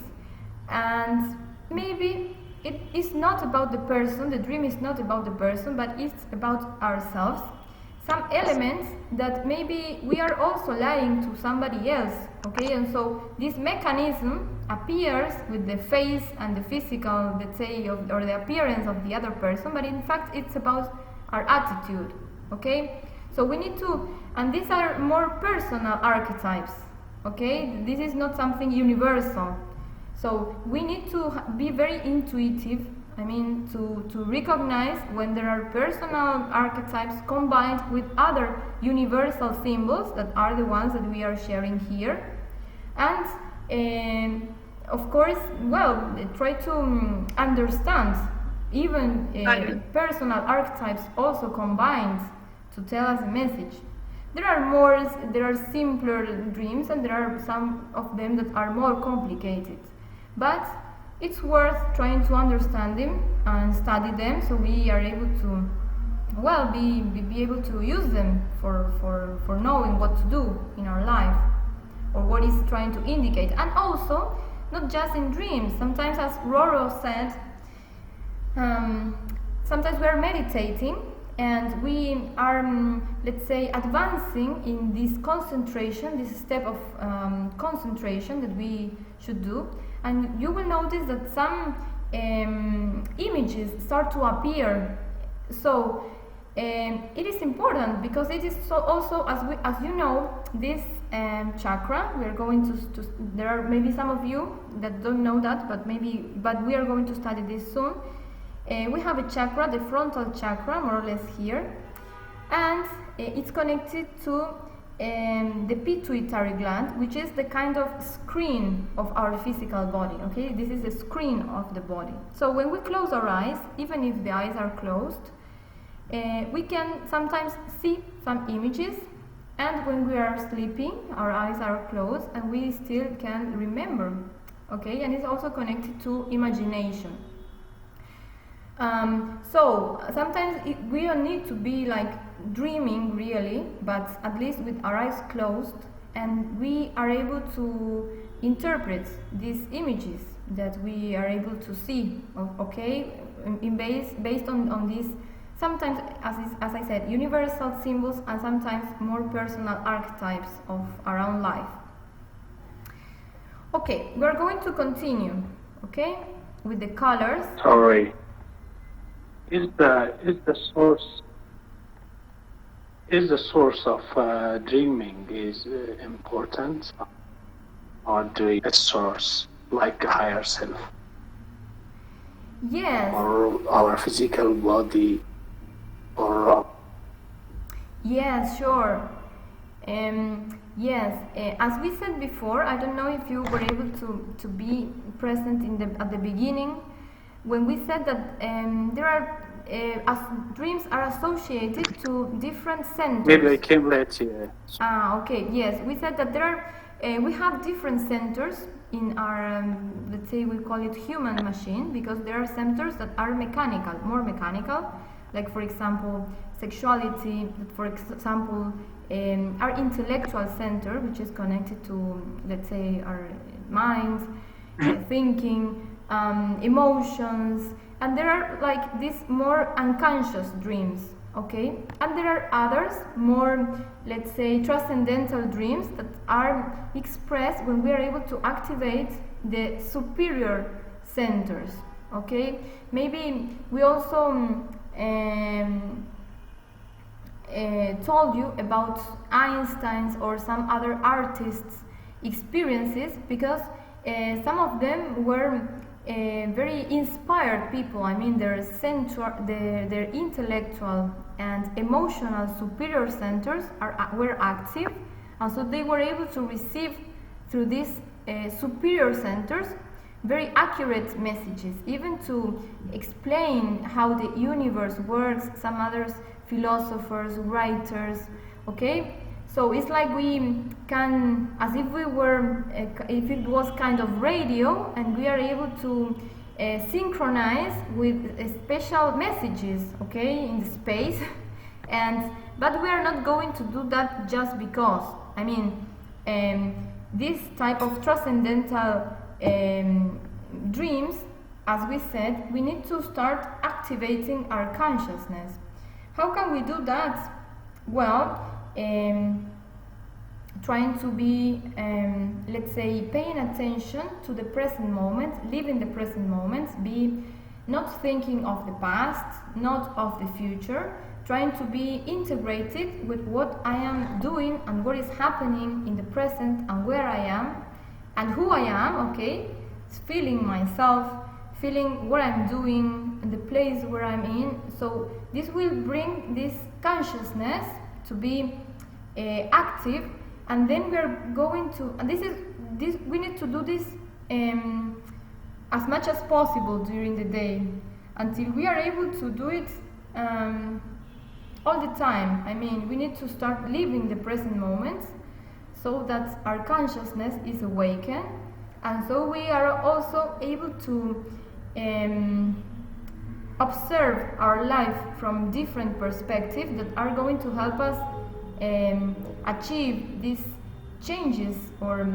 and maybe it is not about the person. The dream is not about the person, but it's about ourselves. Some elements that maybe we are also lying to somebody else, okay? And so this mechanism appears with the face and the physical, let's say, or the appearance of the other person, but in fact it's about our attitude, okay? So we need to, and these are more personal archetypes, okay? This is not something universal. So we need to be very intuitive. I mean, to recognize when there are personal archetypes combined with other universal symbols that are the ones that we are sharing here. And of course, well, try to understand even personal archetypes also combined to tell us a message. There are simpler dreams, and there are some of them that are more complicated. But it's worth trying to understand them and study them, so we are able to, well, be able to use them for knowing what to do in our life, or what is trying to indicate. And also, not just in dreams. Sometimes, as Roro said, sometimes we are meditating and we are, let's say, advancing in this concentration, this step of concentration that we should do. And you will notice that some images start to appear. So it is important because it is so also, as you know, this chakra. We are going to. There are maybe some of you that don't know that, but we are going to study this soon. We have a chakra, the frontal chakra, more or less here, and it's connected to the pituitary gland, which is the kind of screen of our physical body. Okay, this is the screen of the body. So when we close our eyes, even if the eyes are closed, we can sometimes see some images, and when we are sleeping, our eyes are closed and we still can remember. Okay, and it's also connected to imagination. So sometimes we don't need to be like dreaming really, but at least with our eyes closed, and we are able to interpret these images that we are able to see, okay, based on these sometimes, as I said, universal symbols, and sometimes more personal archetypes of our own life. Okay, we're going to continue, okay, with the colors. Sorry. Is the source of dreaming is important, or do a source like a higher self? Yes. Or our physical body, or yes, sure. Yes, as we said before, I don't know if you were able to be present at the beginning when we said that there are dreams are associated to different centers. Maybe I came late. Yeah. Okay. Yes, we said that there are we have different centers in our let's say we call it human machine, because there are centers that are mechanical, more mechanical, like for example sexuality, for example our intellectual center, which is connected to, let's say, our mind, thinking, emotions, and there are like these more unconscious dreams, Okay, and there are others, more, let's say, transcendental dreams that are expressed when we are able to activate the superior centers. Okay, maybe we also told you about Einstein's or some other artists' experiences, because some of them were very inspired people. I mean, their intellectual and emotional superior centers were active, and so they were able to receive through these superior centers very accurate messages, even to explain how the universe works. Some others, philosophers, writers. Okay, so it's like we can, as if we were, if it was kind of radio, and we are able to synchronize with special messages, okay, in the space. But we are not going to do that just because. I mean, this type of transcendental dreams, as we said, we need to start activating our consciousness. How can we do that? Well, trying to be, let's say, paying attention to the present moment, live in the present moment, be not thinking of the past, not of the future, trying to be integrated with what I am doing and what is happening in the present and where I am and who I am, okay? It's feeling myself, feeling what I'm doing and the place where I'm in. So this will bring this consciousness to be active, and then we are going to, and we need to do this as much as possible during the day until we are able to do it all the time. I mean, we need to start living the present moment so that our consciousness is awakened, and so we are also able to observe our life from different perspectives that are going to help us achieve these changes or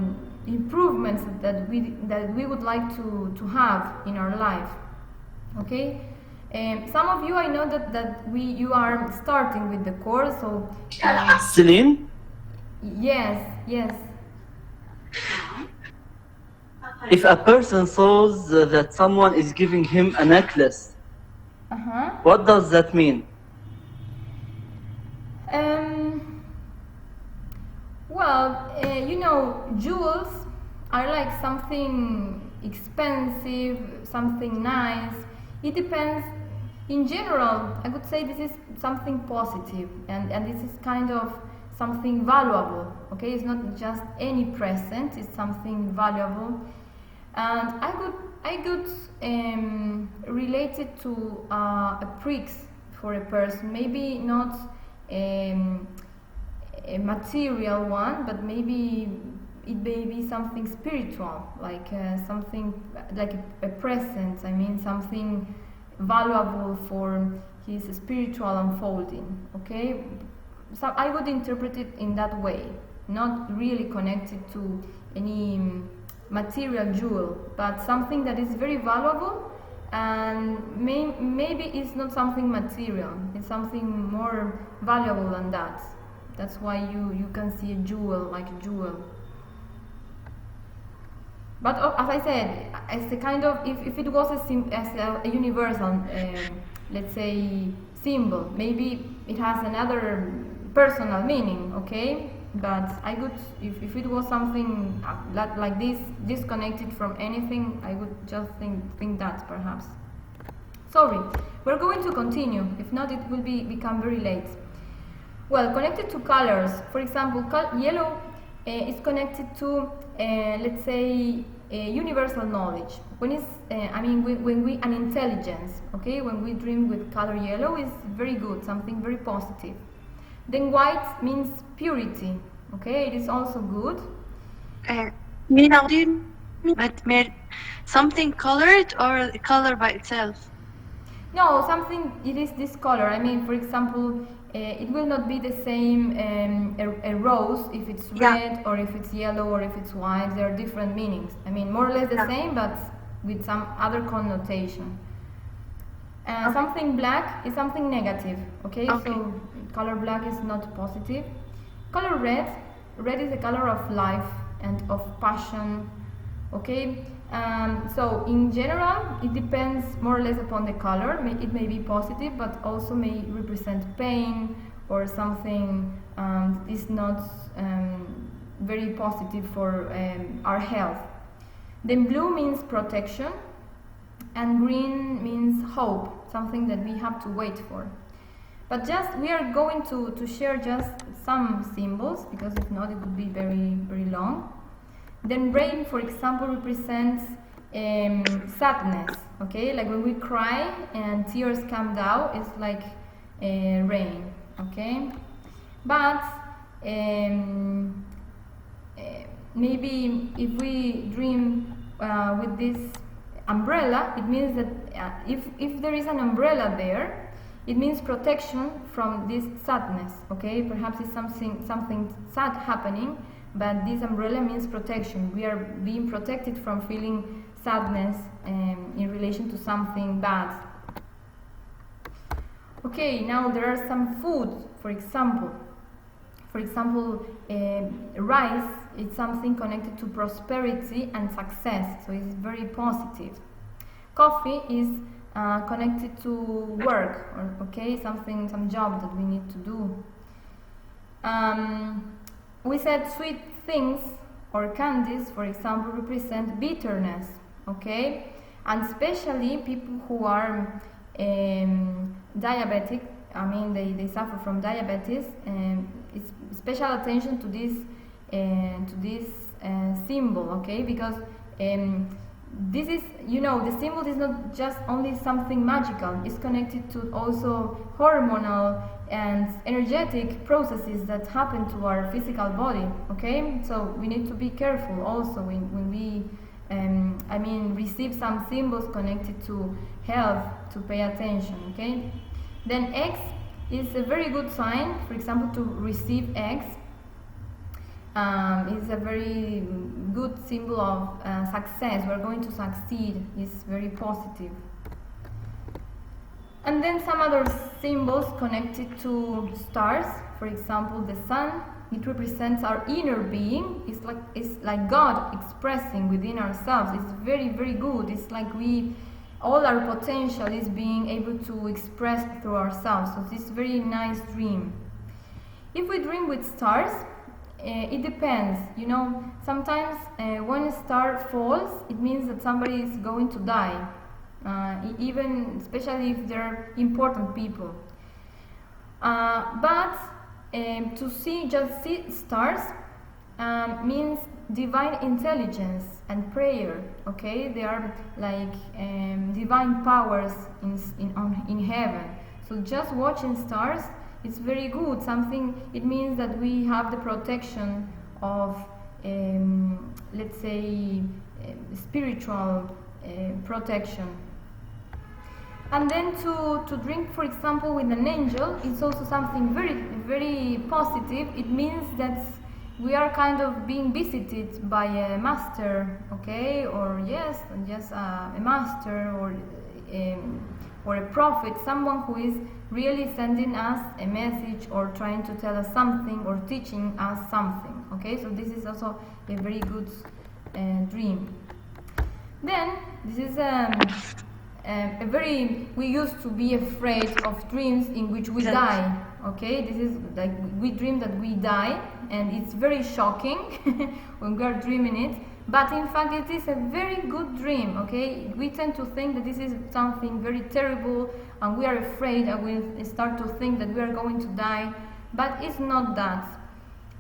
improvements that we would like to have in our life. Okay, some of you, I know that you are starting with the course, so Celine? yes. If a person saws that someone is giving him a necklace, what does that mean? Well, you know, jewels are like something expensive, something nice. It depends. In general, I would say this is something positive, and this is kind of something valuable. Okay, it's not just any present; it's something valuable. And I could relate it to a priest for a person. Maybe not a material one, but maybe it may be something spiritual, like something like a present. I mean, something valuable for his spiritual unfolding. Okay, so I would interpret it in that way, not really connected to any material jewel, but something that is very valuable, and maybe it's not something material, it's something more valuable than that. That's why you can see a jewel like a jewel. But as I said, as a kind of, if it was a universal, let's say, symbol, maybe it has another personal meaning, okay? But I would, if it was something like this, disconnected from anything, I would just think that perhaps. Sorry, we're going to continue. If not, it will become very late. Well, connected to colors, for example, yellow is connected to, let's say, universal knowledge. When an intelligence, okay, when we dream with color yellow is very good, something very positive. Then white means purity, okay, it is also good. Mina, do you mean something colored or color by itself? No, something, it is this color. I mean, for example, it will not be the same a rose if it's red or if it's yellow or if it's white. There are different meanings. I mean, more or less the same, but with some other connotation. Something black is something negative, okay? Okay. So color black is not positive. Color red, red is the color of life and of passion, okay? So in general, it depends more or less upon the color. It may be positive, but also may represent pain or something is not very positive for our health. Then blue means protection, and green means hope, something that we have to wait for. But just we are going to share just some symbols, because if not it would be very, very long. Then rain, for example, represents sadness, okay? Like when we cry and tears come down, it's like rain, okay? But maybe if we dream with this umbrella, it means that if there is an umbrella there, it means protection from this sadness, okay? Perhaps it's something sad happening, but this umbrella means protection. We are being protected from feeling sadness in relation to something bad. Okay, now there are some foods, for example. Rice is something connected to prosperity and success, so it's very positive. Coffee is connected to work, or some job that we need to do. We said sweet things or candies, for example, represent bitterness, okay? And especially people who are diabetic, I mean they suffer from diabetes, it's special attention to this symbol, okay? Because this is, the symbol is not just only something magical, it's connected to also hormonal and energetic processes that happen to our physical body, okay? So we need to be careful also when we receive some symbols connected to health, to pay attention, okay? Then eggs is a very good sign, for example, to receive eggs. It's a very good symbol of success. We're going to succeed. It's very positive. And then some other symbols connected to stars. For example, the sun. It represents our inner being. It's like God expressing within ourselves. It's very, very good. It's like all our potential is being able to express through ourselves. So this is a very nice dream. If we dream with stars, it depends. Sometimes when a star falls, it means that somebody is going to die, especially if they're important people. But to just see stars means divine intelligence and prayer, okay? They are like divine powers in heaven. So just watching stars, it's very good. It means that we have the protection of, let's say, spiritual protection. And then to drink, for example, with an angel, it's also something very, very positive. It means that we are kind of being visited by a master, okay? Or a master or a prophet, someone who is really sending us a message or trying to tell us something or teaching us something, okay? So this is also a very good dream. Then this is we used to be afraid of dreams in which we die, okay? This is like we dream that we die, and it's very shocking when we are dreaming it, but in fact it is a very good dream, okay? We tend to think that this is something very terrible and we are afraid and we start to think that we are going to die, but it's not that.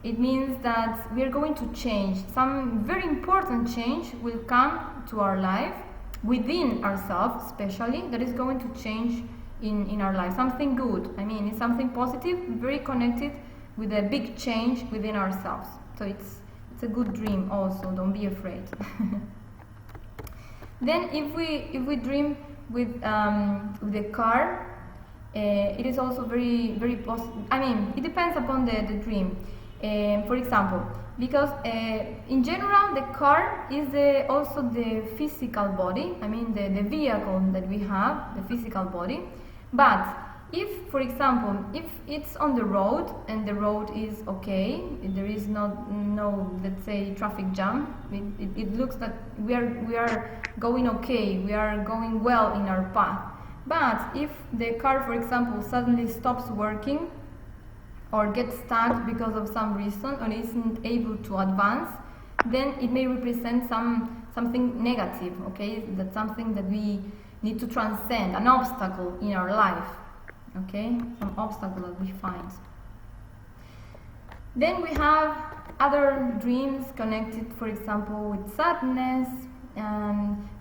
It means that we are going to change. Some very important change will come to our life, within ourselves especially, that is going to change in our life. Something good. It's something positive, very connected with a big change within ourselves. So it's a good dream also, don't be afraid. Then if we dream with a car, it is also very, very positive. It depends upon the dream. For example, because in general the car is also the physical body, I mean the vehicle that we have, the physical body. But if, for example, if it's on the road and the road is okay, there is no let's say traffic jam, it looks that we are going okay, we are going well in our path. But if the car, for example, suddenly stops working or gets stuck because of some reason or isn't able to advance, then it may represent something negative, okay? That's something that we need to transcend, an obstacle in our life, okay? Some obstacle that we find. Then we have other dreams connected, for example, with sadness.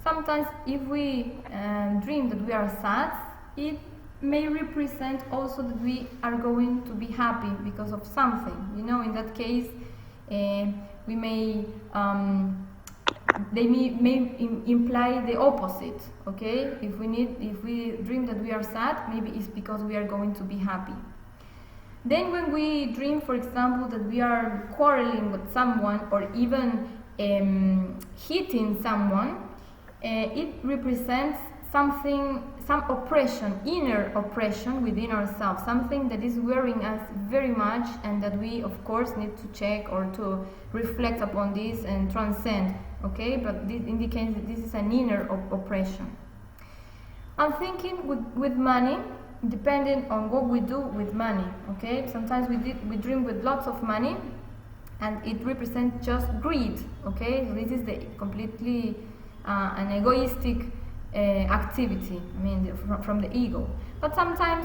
Sometimes if we dream that we are sad, it may represent also that we are going to be happy because of something. You know, in that case, we may they may imply the opposite. Okay, if we dream that we are sad, maybe it's because we are going to be happy. Then when we dream, for example, that we are quarreling with someone or even hitting someone, it represents some oppression, inner oppression within ourselves, something that is worrying us very much and that we of course need to check or to reflect upon this and transcend, okay? But this indicates that this is an inner oppression. I'm thinking with money, depending on what we do with money, okay? Sometimes we dream with lots of money and it represents just greed, okay? So this is the completely an egoistic activity, I mean from the ego. But sometimes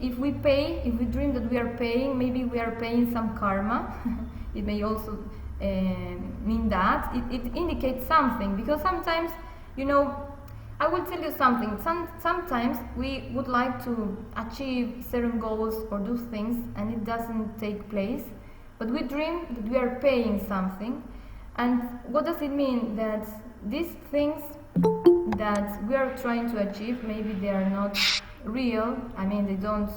if we dream that we are paying, maybe we are paying some karma. It may also mean that it indicates something, because sometimes, you know, I will tell you something. Sometimes we would like to achieve certain goals or do things and it doesn't take place, but we dream that we are paying something. And what does it mean? That these things that we are trying to achieve, maybe they are not real, I mean they don't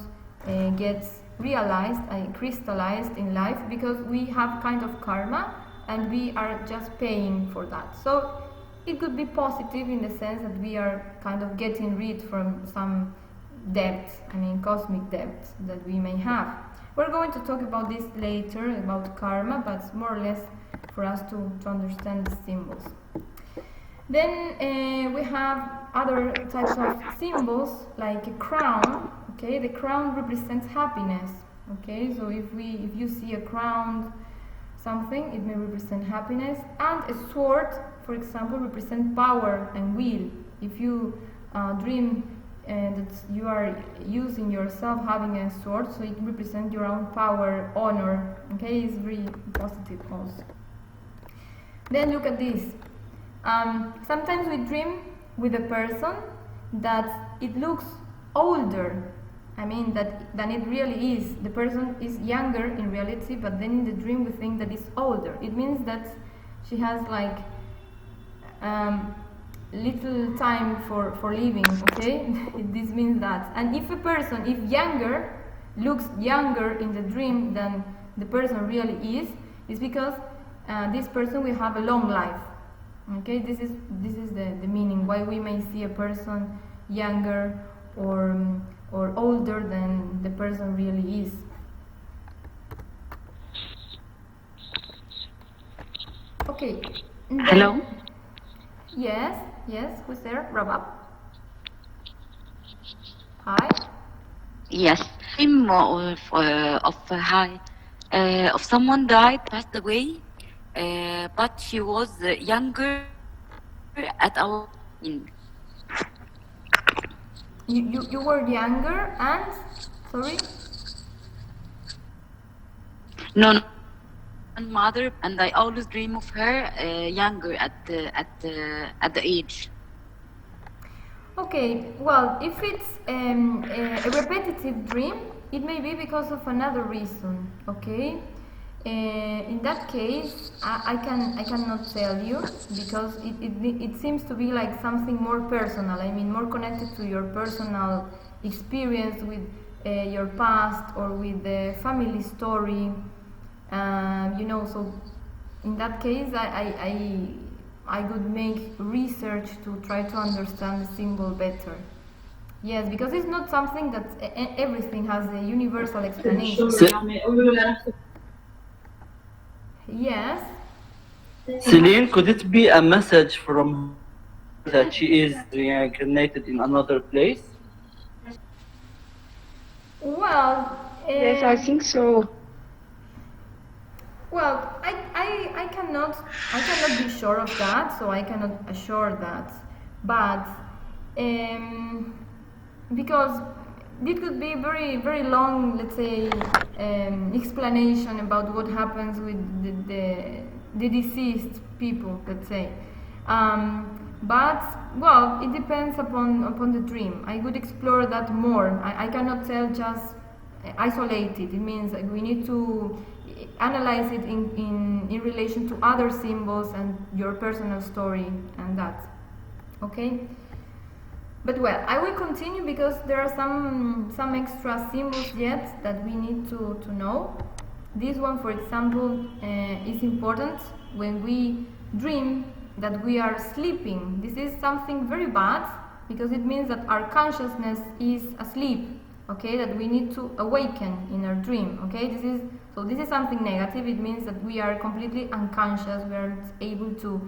get realized and crystallized in life, because we have kind of karma and we are just paying for that. So it could be positive in the sense that we are kind of getting rid from some debt, I mean cosmic debt that we may have. We're going to talk about this later, about karma, but more or less for us to understand the symbols. Then we have other types of symbols, like a crown. Okay, the crown represents happiness. Okay, so if you see a crown, something, it may represent happiness. And a sword, for example, represents power and will. If you dream that you are using yourself having a sword, so it represents your own power, honor. Okay, it's very positive also. Then look at this. Sometimes we dream with a person that it looks older, I mean than it really is. The person is younger in reality, but then in the dream we think that it's older. It means that she has like little time for living, okay? This means that. And if a person, if younger, looks younger in the dream than the person really is, it's because this person will have a long life. Okay, this is the meaning why we may see a person younger or older than the person really is. Okay. Hello? Yes, who's there? Rabab? Hi? Yes. Dream of someone died, passed away, but she was younger at our in. You were younger and sorry? No, mother, and I always dream of her younger at the age. Okay, well, if it's a repetitive dream, it may be because of another reason. Okay. In that case, I cannot tell you, because it seems to be like something more personal. I mean, more connected to your personal experience with your past or with the family story. So in that case, I would make research to try to understand the symbol better. Yes, because it's not something that everything has a universal explanation. Yes. Celine, could it be a message from that she is reincarnated in another place? Well, Yes, I think so. well, I cannot be sure of that, so I cannot assure that. But because it could be very very long, let's say, explanation about what happens with the deceased people, let's say. But well, it depends upon the dream. I would explore that more. I cannot tell just isolate it. It means that we need to analyze it in relation to other symbols and your personal story and that. Okay. But well, I will continue because there are some extra symbols yet that we need to know. This one, for example, is important when we dream that we are sleeping. This is something very bad because it means that our consciousness is asleep. Okay, that we need to awaken in our dream. Okay, this is something negative. It means that we are completely unconscious. We aren't able to,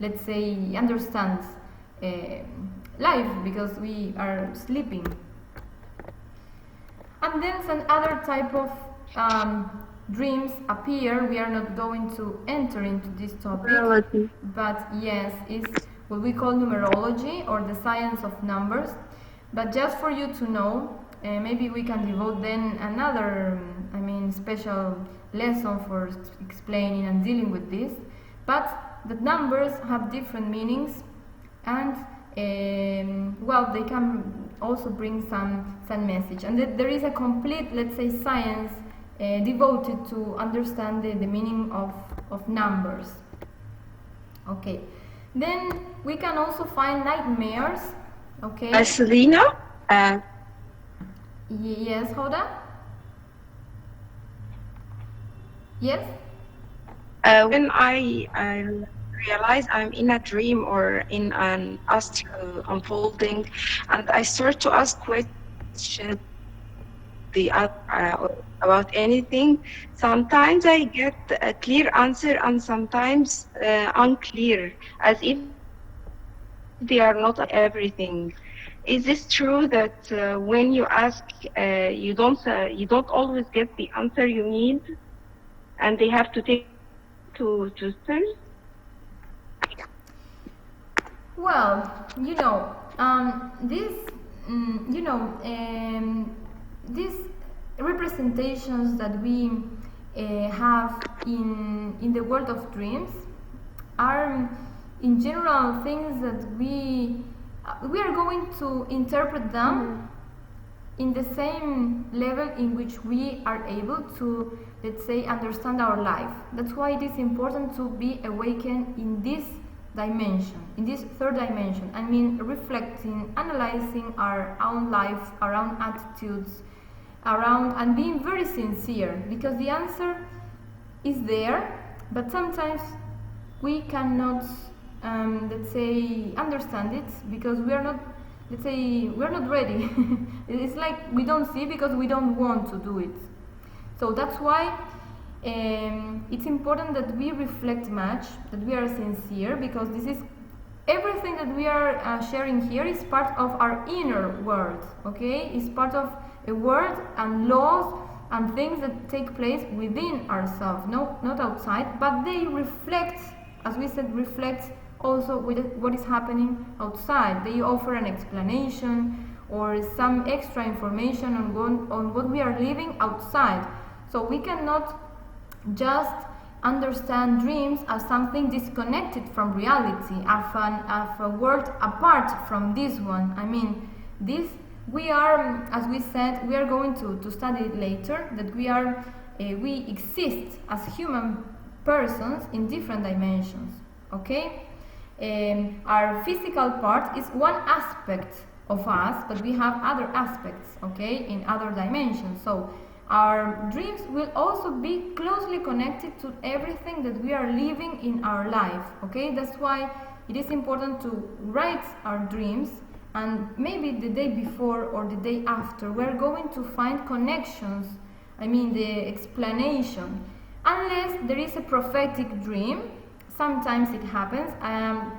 let's say, understand life because we are sleeping. And then some other type of dreams appear. We are not going to enter into this topic, but yes, it's what we call numerology or the science of numbers. But just for you to know, maybe we can devote then another, special lesson for explaining and dealing with this. But the numbers have different meanings, and well, they can also bring some message. And there is a complete, let's say, science devoted to understand the meaning of numbers. Okay. Then we can also find nightmares. Okay. Selena? Yes, Hoda? Yes? When I realize I'm in a dream or in an astral unfolding, and I start to ask questions about anything, sometimes I get a clear answer and sometimes unclear, as if they are not everything. Is this true that when you ask, you don't always get the answer you need, and they have to take to search? Well, these representations that we have in the world of dreams are, in general, things that we are going to interpret them in the same level in which we are able to, let's say, understand our life. That's why it is important to be awakened in this dimension, in this third dimension. Reflecting, analyzing our own life, our own attitudes, and being very sincere, because the answer is there, but sometimes we cannot, let's say, understand it because we are not, let's say, we're not ready. It's like we don't see because we don't want to do it. So that's why it's important that we reflect much, that we are sincere, because this is everything that we are sharing here is part of our inner world. Okay, it's part of a world and laws and things that take place within ourselves, not outside, but they reflect, as we said, reflect also with what is happening outside. They offer an explanation or some extra information on what we are living outside. So we cannot just understand dreams as something disconnected from reality, as a world apart from this one. We are, as we said, we are going to study it later, that we exist as human persons in different dimensions. Okay? Our physical part is one aspect of us, but we have other aspects, okay, in other dimensions. So our dreams will also be closely connected to everything that we are living in our life. Okay, that's why it is important to write our dreams, and maybe the day before or the day after we're going to find connections, I mean the explanation. Unless there is a prophetic dream, sometimes it happens.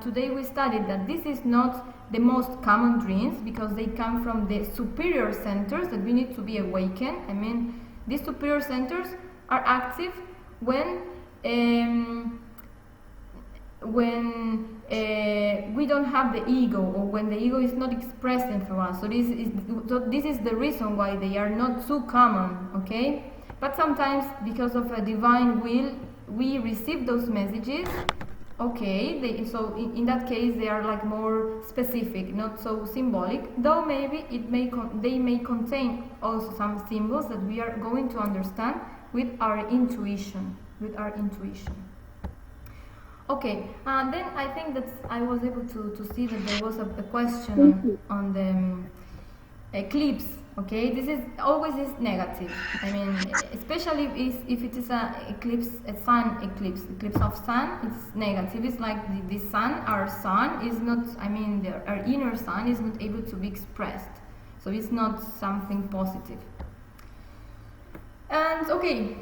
Today we studied that this is not the most common dreams because they come from the superior centers that we need to be awakened. I mean, these superior centers are active when we don't have the ego, or when the ego is not expressing through us. So this is the reason why they are not so common, okay? But sometimes, because of a divine will, we receive those messages. Okay, so in that case they are like more specific, not so symbolic. Though maybe they may contain also some symbols that we are going to understand with our intuition. Okay, then I think that I was able to see that there was a question on the eclipse. Okay, this is always negative. I mean, especially if it is a eclipse, a sun eclipse of sun, it's negative. It's like the sun, our sun is not, I mean, our inner sun is not able to be expressed. So it's not something positive. And okay,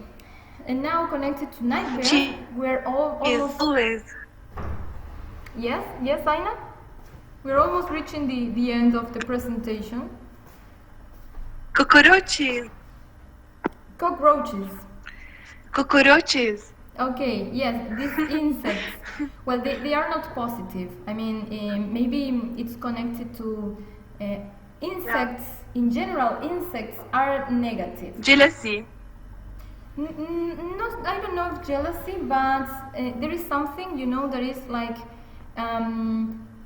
and now connected to nightmares, we're almost... always. Yes, Aina? We're almost reaching the end of the presentation. Cockroaches. Cockroaches. Okay, yes, these insects. Well, they are not positive. I mean, maybe it's connected to insects. In general, insects are negative. Jealousy. Not, I don't know if jealousy, but there is something, that is like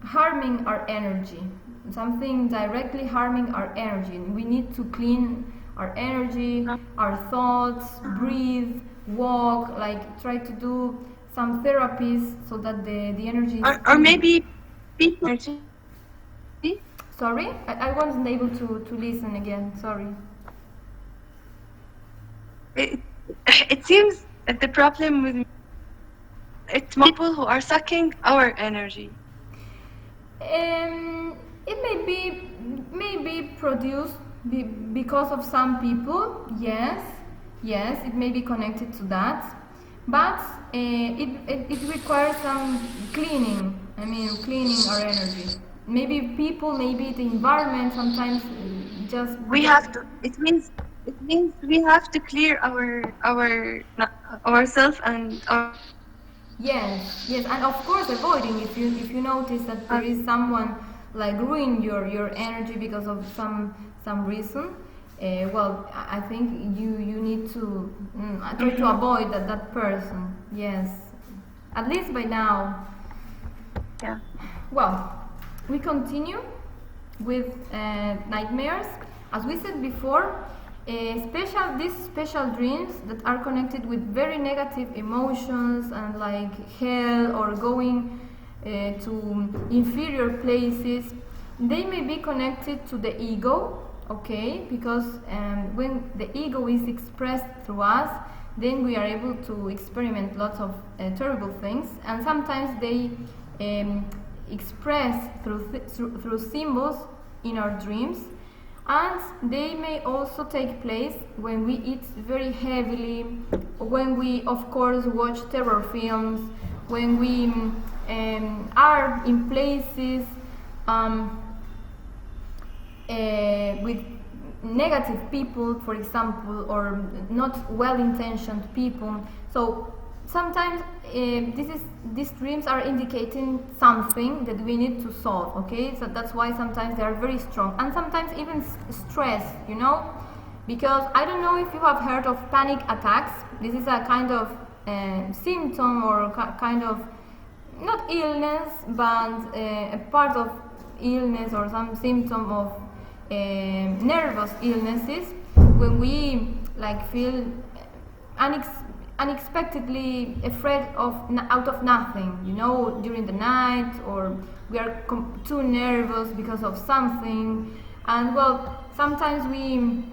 harming our energy. Something directly harming our energy. We need to clean our energy, our thoughts, breathe, walk, like try to do some therapies so that the energy is or maybe people. Sorry? I wasn't able to listen again, sorry. It seems that the problem with it's people who are sucking our energy. It may be produced because of some people. Yes, it may be connected to that, but it requires some cleaning. I mean, cleaning our energy. Maybe people, maybe the environment. Sometimes just we have to. It means we have to clear ourselves and our. Yes, and of course avoiding if you notice that there is someone like ruin your energy because of some reason. Well, I think you need to try to avoid that person. Yes, at least by now. Yeah. Well, we continue with nightmares. As we said before, these special dreams that are connected with very negative emotions and like hell or going to inferior places, they may be connected to the ego, okay? Because when the ego is expressed through us, then we are able to experiment lots of terrible things, and sometimes they express through symbols in our dreams. And they may also take place when we eat very heavily, when we, of course, watch terror films, when we are in places with negative people, for example, or not well-intentioned people. So sometimes these dreams are indicating something that we need to solve, okay? So that's why sometimes they are very strong, and sometimes even stress, because I don't know if you have heard of panic attacks. This is a kind of symptom or kind of not illness, but a part of illness or some symptom of nervous illnesses, when we like feel unexpectedly afraid out of nothing, during the night, or we are too nervous because of something. And well, sometimes we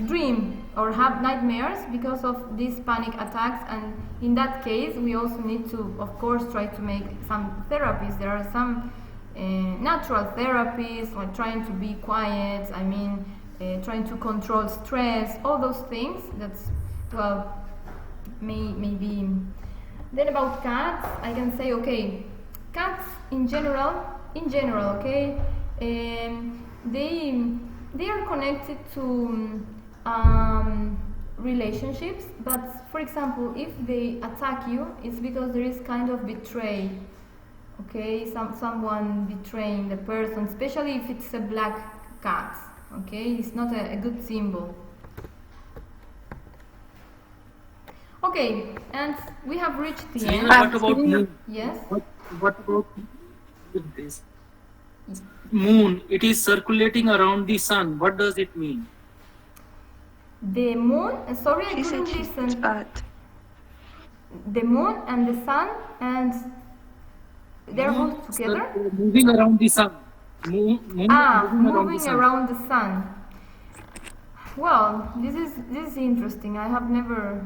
dream or have nightmares because of these panic attacks, and in that case we also need to, of course, try to make some therapies. There are some natural therapies, like trying to be quiet, trying to control stress, all those things. That's, well, maybe. Then about cats, I can say, okay, cats in general, okay, they are connected to relationships, but for example, if they attack you, it's because there is kind of betray. Okay, someone betraying the person, especially if it's a black cat. Okay, it's not a good symbol. Okay, and we have reached the end. What about moon? Yes. What about this moon? It is circulating around the sun. What does it mean? The moon. Sorry, I couldn't listen. The moon and the sun, and they're both together. Moving around the sun. Moving around the sun. Well, this is interesting. I had never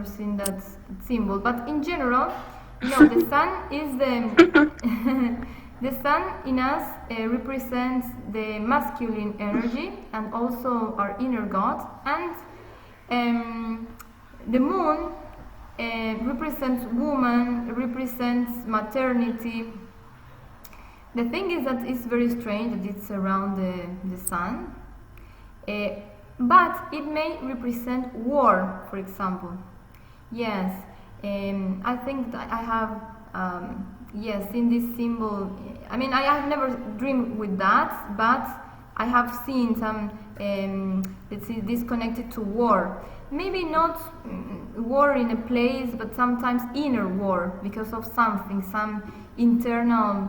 seen that symbol. But in general, the sun is the sun in us represents the masculine energy and also our inner God, and the moon represents woman, represents maternity. The thing is that it's very strange that it's around the sun. But it may represent war, for example. Yes, I think that I have seen this symbol. I have never dreamed with that, but I have seen some, let's see, this connected to war. Maybe not war in a place, but sometimes inner war because of something, some internal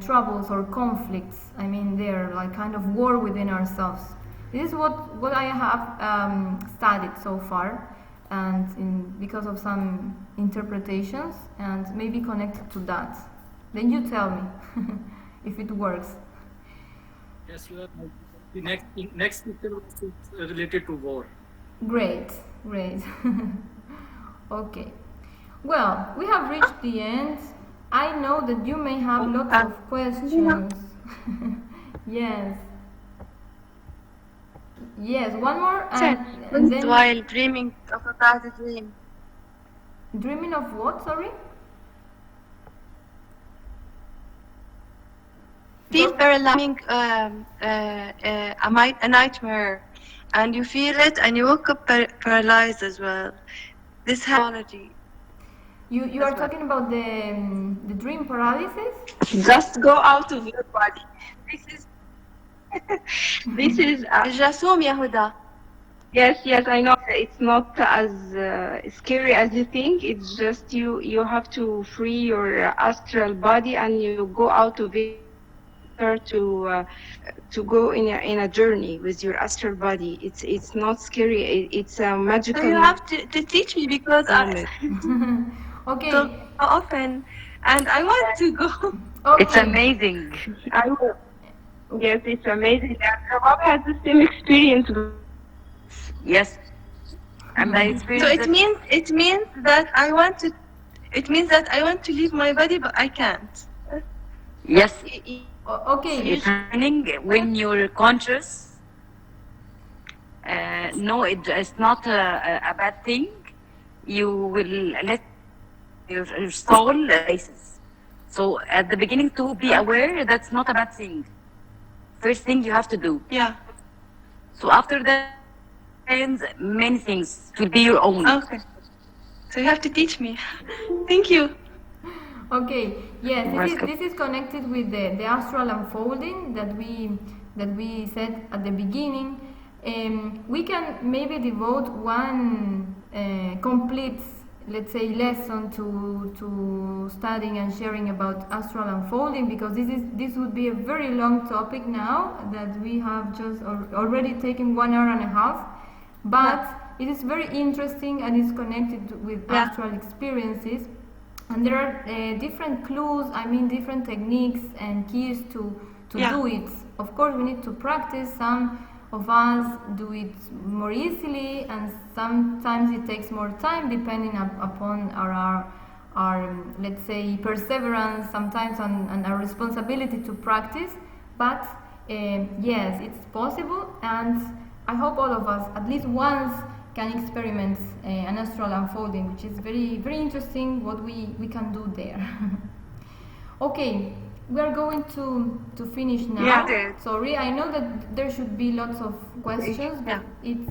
troubles or conflicts. They're like kind of war within ourselves. This is what I have studied so far, and because of some interpretations, and maybe connected to that. Then you tell me if it works. Yes, you are. The next picture is related to war. Great. Okay. Well, we have reached the end. I know that you may have lots of questions. Yes, one more. And then while dreaming of a bad dream. Dreaming of what? Sorry? Feel paralyzing, a nightmare, and you feel it, and you woke up paralyzed as well. This pathology. You are talking about the dream paralysis? Just go out of your body. This is Jasum Yahuda. Yes, I know it's not as scary as you think. It's just you have to free your astral body and you go out of it to go in a journey with your astral body. It's not scary. It's a magical. So you have to teach me because I okay. So often, and I want to go. Okay. It's amazing. I will. Yes, it's amazing. Rob has the same experience. Yes. And I experienced So it means that I want to. It means that I want to leave my body, but I can't. Yes. Okay. It's happening when you're conscious. No, it's not a bad thing. You will let your soul races. So at the beginning, to be aware, that's not a bad thing. First thing you have to do. Yeah. So after that, many things to be your own. Okay. So you have to teach me. Thank you. Okay. Yes, this is connected with the astral unfolding that we said at the beginning. We can maybe devote one complete, let's say, lesson to studying and sharing about astral unfolding, because this would be a very long topic now that we have just already taken 1 hour and a half, but it is very interesting and is connected with astral experiences, and there are different clues, different techniques and keys to do it. Of course, we need to practice. Some of us do it more easily, and sometimes it takes more time depending upon our let's say perseverance, sometimes on our responsibility to practice. But yes, it's possible, and I hope all of us at least once can experiment an astral unfolding, which is very, very interesting what we can do there. Okay, we are going to finish now. Yeah. Sorry, I know that there should be lots of questions, but it's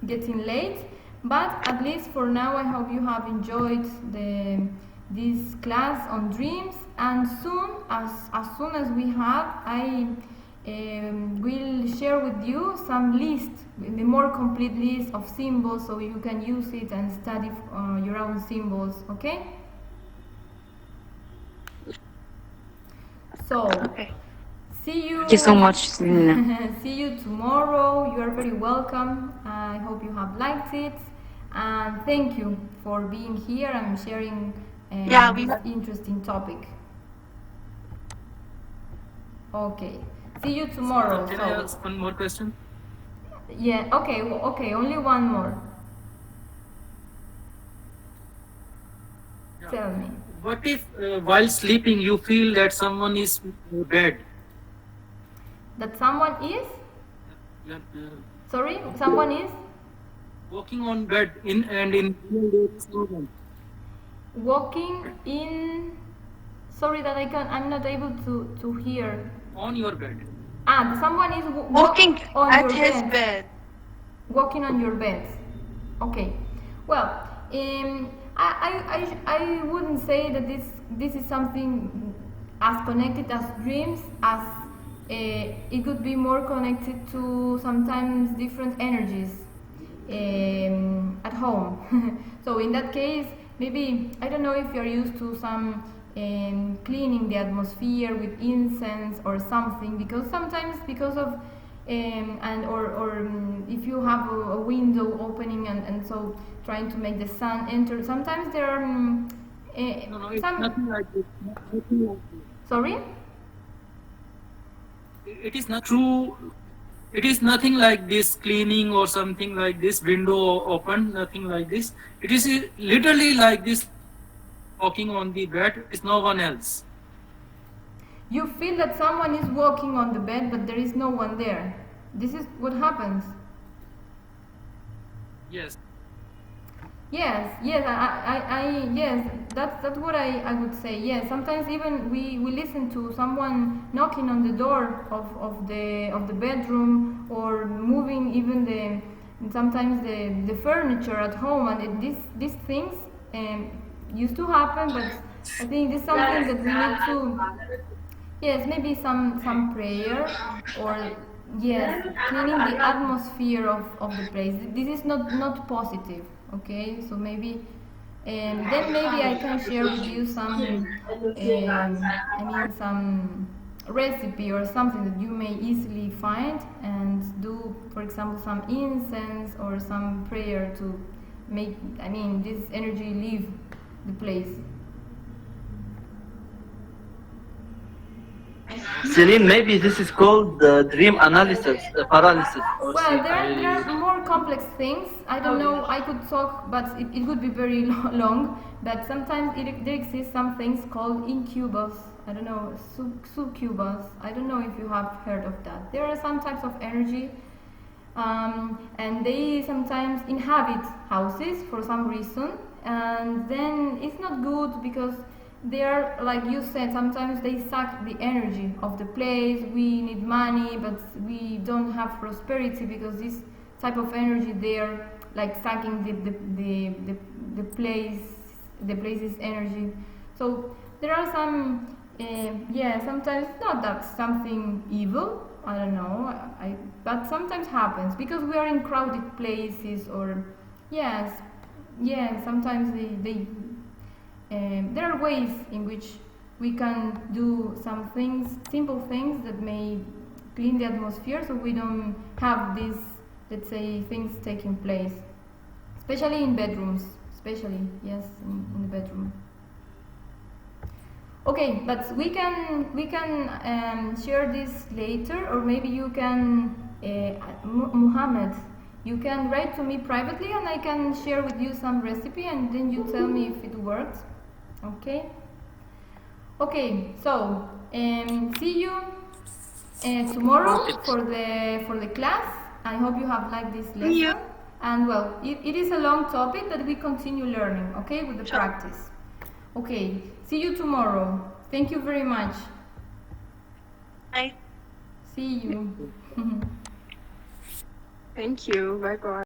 getting late. But at least for now, I hope you have enjoyed this class on dreams. And soon, as soon as we have, I will share with you some list, the more complete list of symbols, so you can use it and study your own symbols. Okay. So, see you. Thank you so much, Selena. See you tomorrow. You are very welcome. I hope you have liked it, and thank you for being here and sharing this interesting topic. Okay. See you tomorrow. Can I ask one more question? Yeah. Okay. Okay. Only one more. Yeah. Tell me. What if while sleeping you feel that someone is dead? That someone is? Yeah, Sorry, someone is? walking on bed in Walking in. Sorry that I'm not able to hear. on your bed. Someone is Walking on at your his bed. bed. Walking on your bed. Okay. Well, I wouldn't say that this is something as connected as dreams, as it could be more connected to sometimes different energies at home. So in that case, maybe I don't know if you're used to some cleaning the atmosphere with incense or something, because sometimes because of if you have a window opening and so trying to make the sun enter, sometimes there are No, it's nothing like this. Nothing like this. Sorry? It is not true. It is nothing like this cleaning or something like this, window open, nothing like this. It is literally like this, walking on the bed, is no one else. You feel that someone is walking on the bed, but there is no one there. This is what happens. Yes. Yes, yes, that's what I would say. Yes, sometimes even we listen to someone knocking on the door of the bedroom, or moving even sometimes the furniture at home, and these things used to happen, but I think this is something that we need to. Yes, maybe some prayer, or yes, cleaning the atmosphere of the place. This is not positive, okay? So maybe, then maybe I can share with you some, some recipe or something that you may easily find and do. For example, some incense or some prayer to make, this energy leave the place. Celine, maybe this is called dream analysis, paralysis. Or Well, there are more complex things. I don't know, I could talk, but it would be very long. But sometimes there exist some things called incubus. I don't know, succubus. I don't know if you have heard of that. There are some types of energy, and they sometimes inhabit houses for some reason. And then it's not good because they are, like you said, sometimes they suck the energy of the place. We need money, but we don't have prosperity because this type of energy, they are like sucking the place's energy. So there are some, sometimes not that something evil. I don't know, but sometimes happens because we are in crowded places, or sometimes they there are ways in which we can do some things, simple things that may clean the atmosphere, so we don't have these, let's say, things taking place, especially in bedrooms, in the bedroom. Okay, but we can share this later, or maybe you can Muhammad, you can write to me privately and I can share with you some recipe and then you tell me if it works. Okay? Okay, so see you tomorrow for the class. I hope you have liked this lesson. you. And well, it is a long topic, but we continue learning, okay, with the practice. Okay, see you tomorrow. Thank you very much. Bye. See you. Thank you. Bye bye.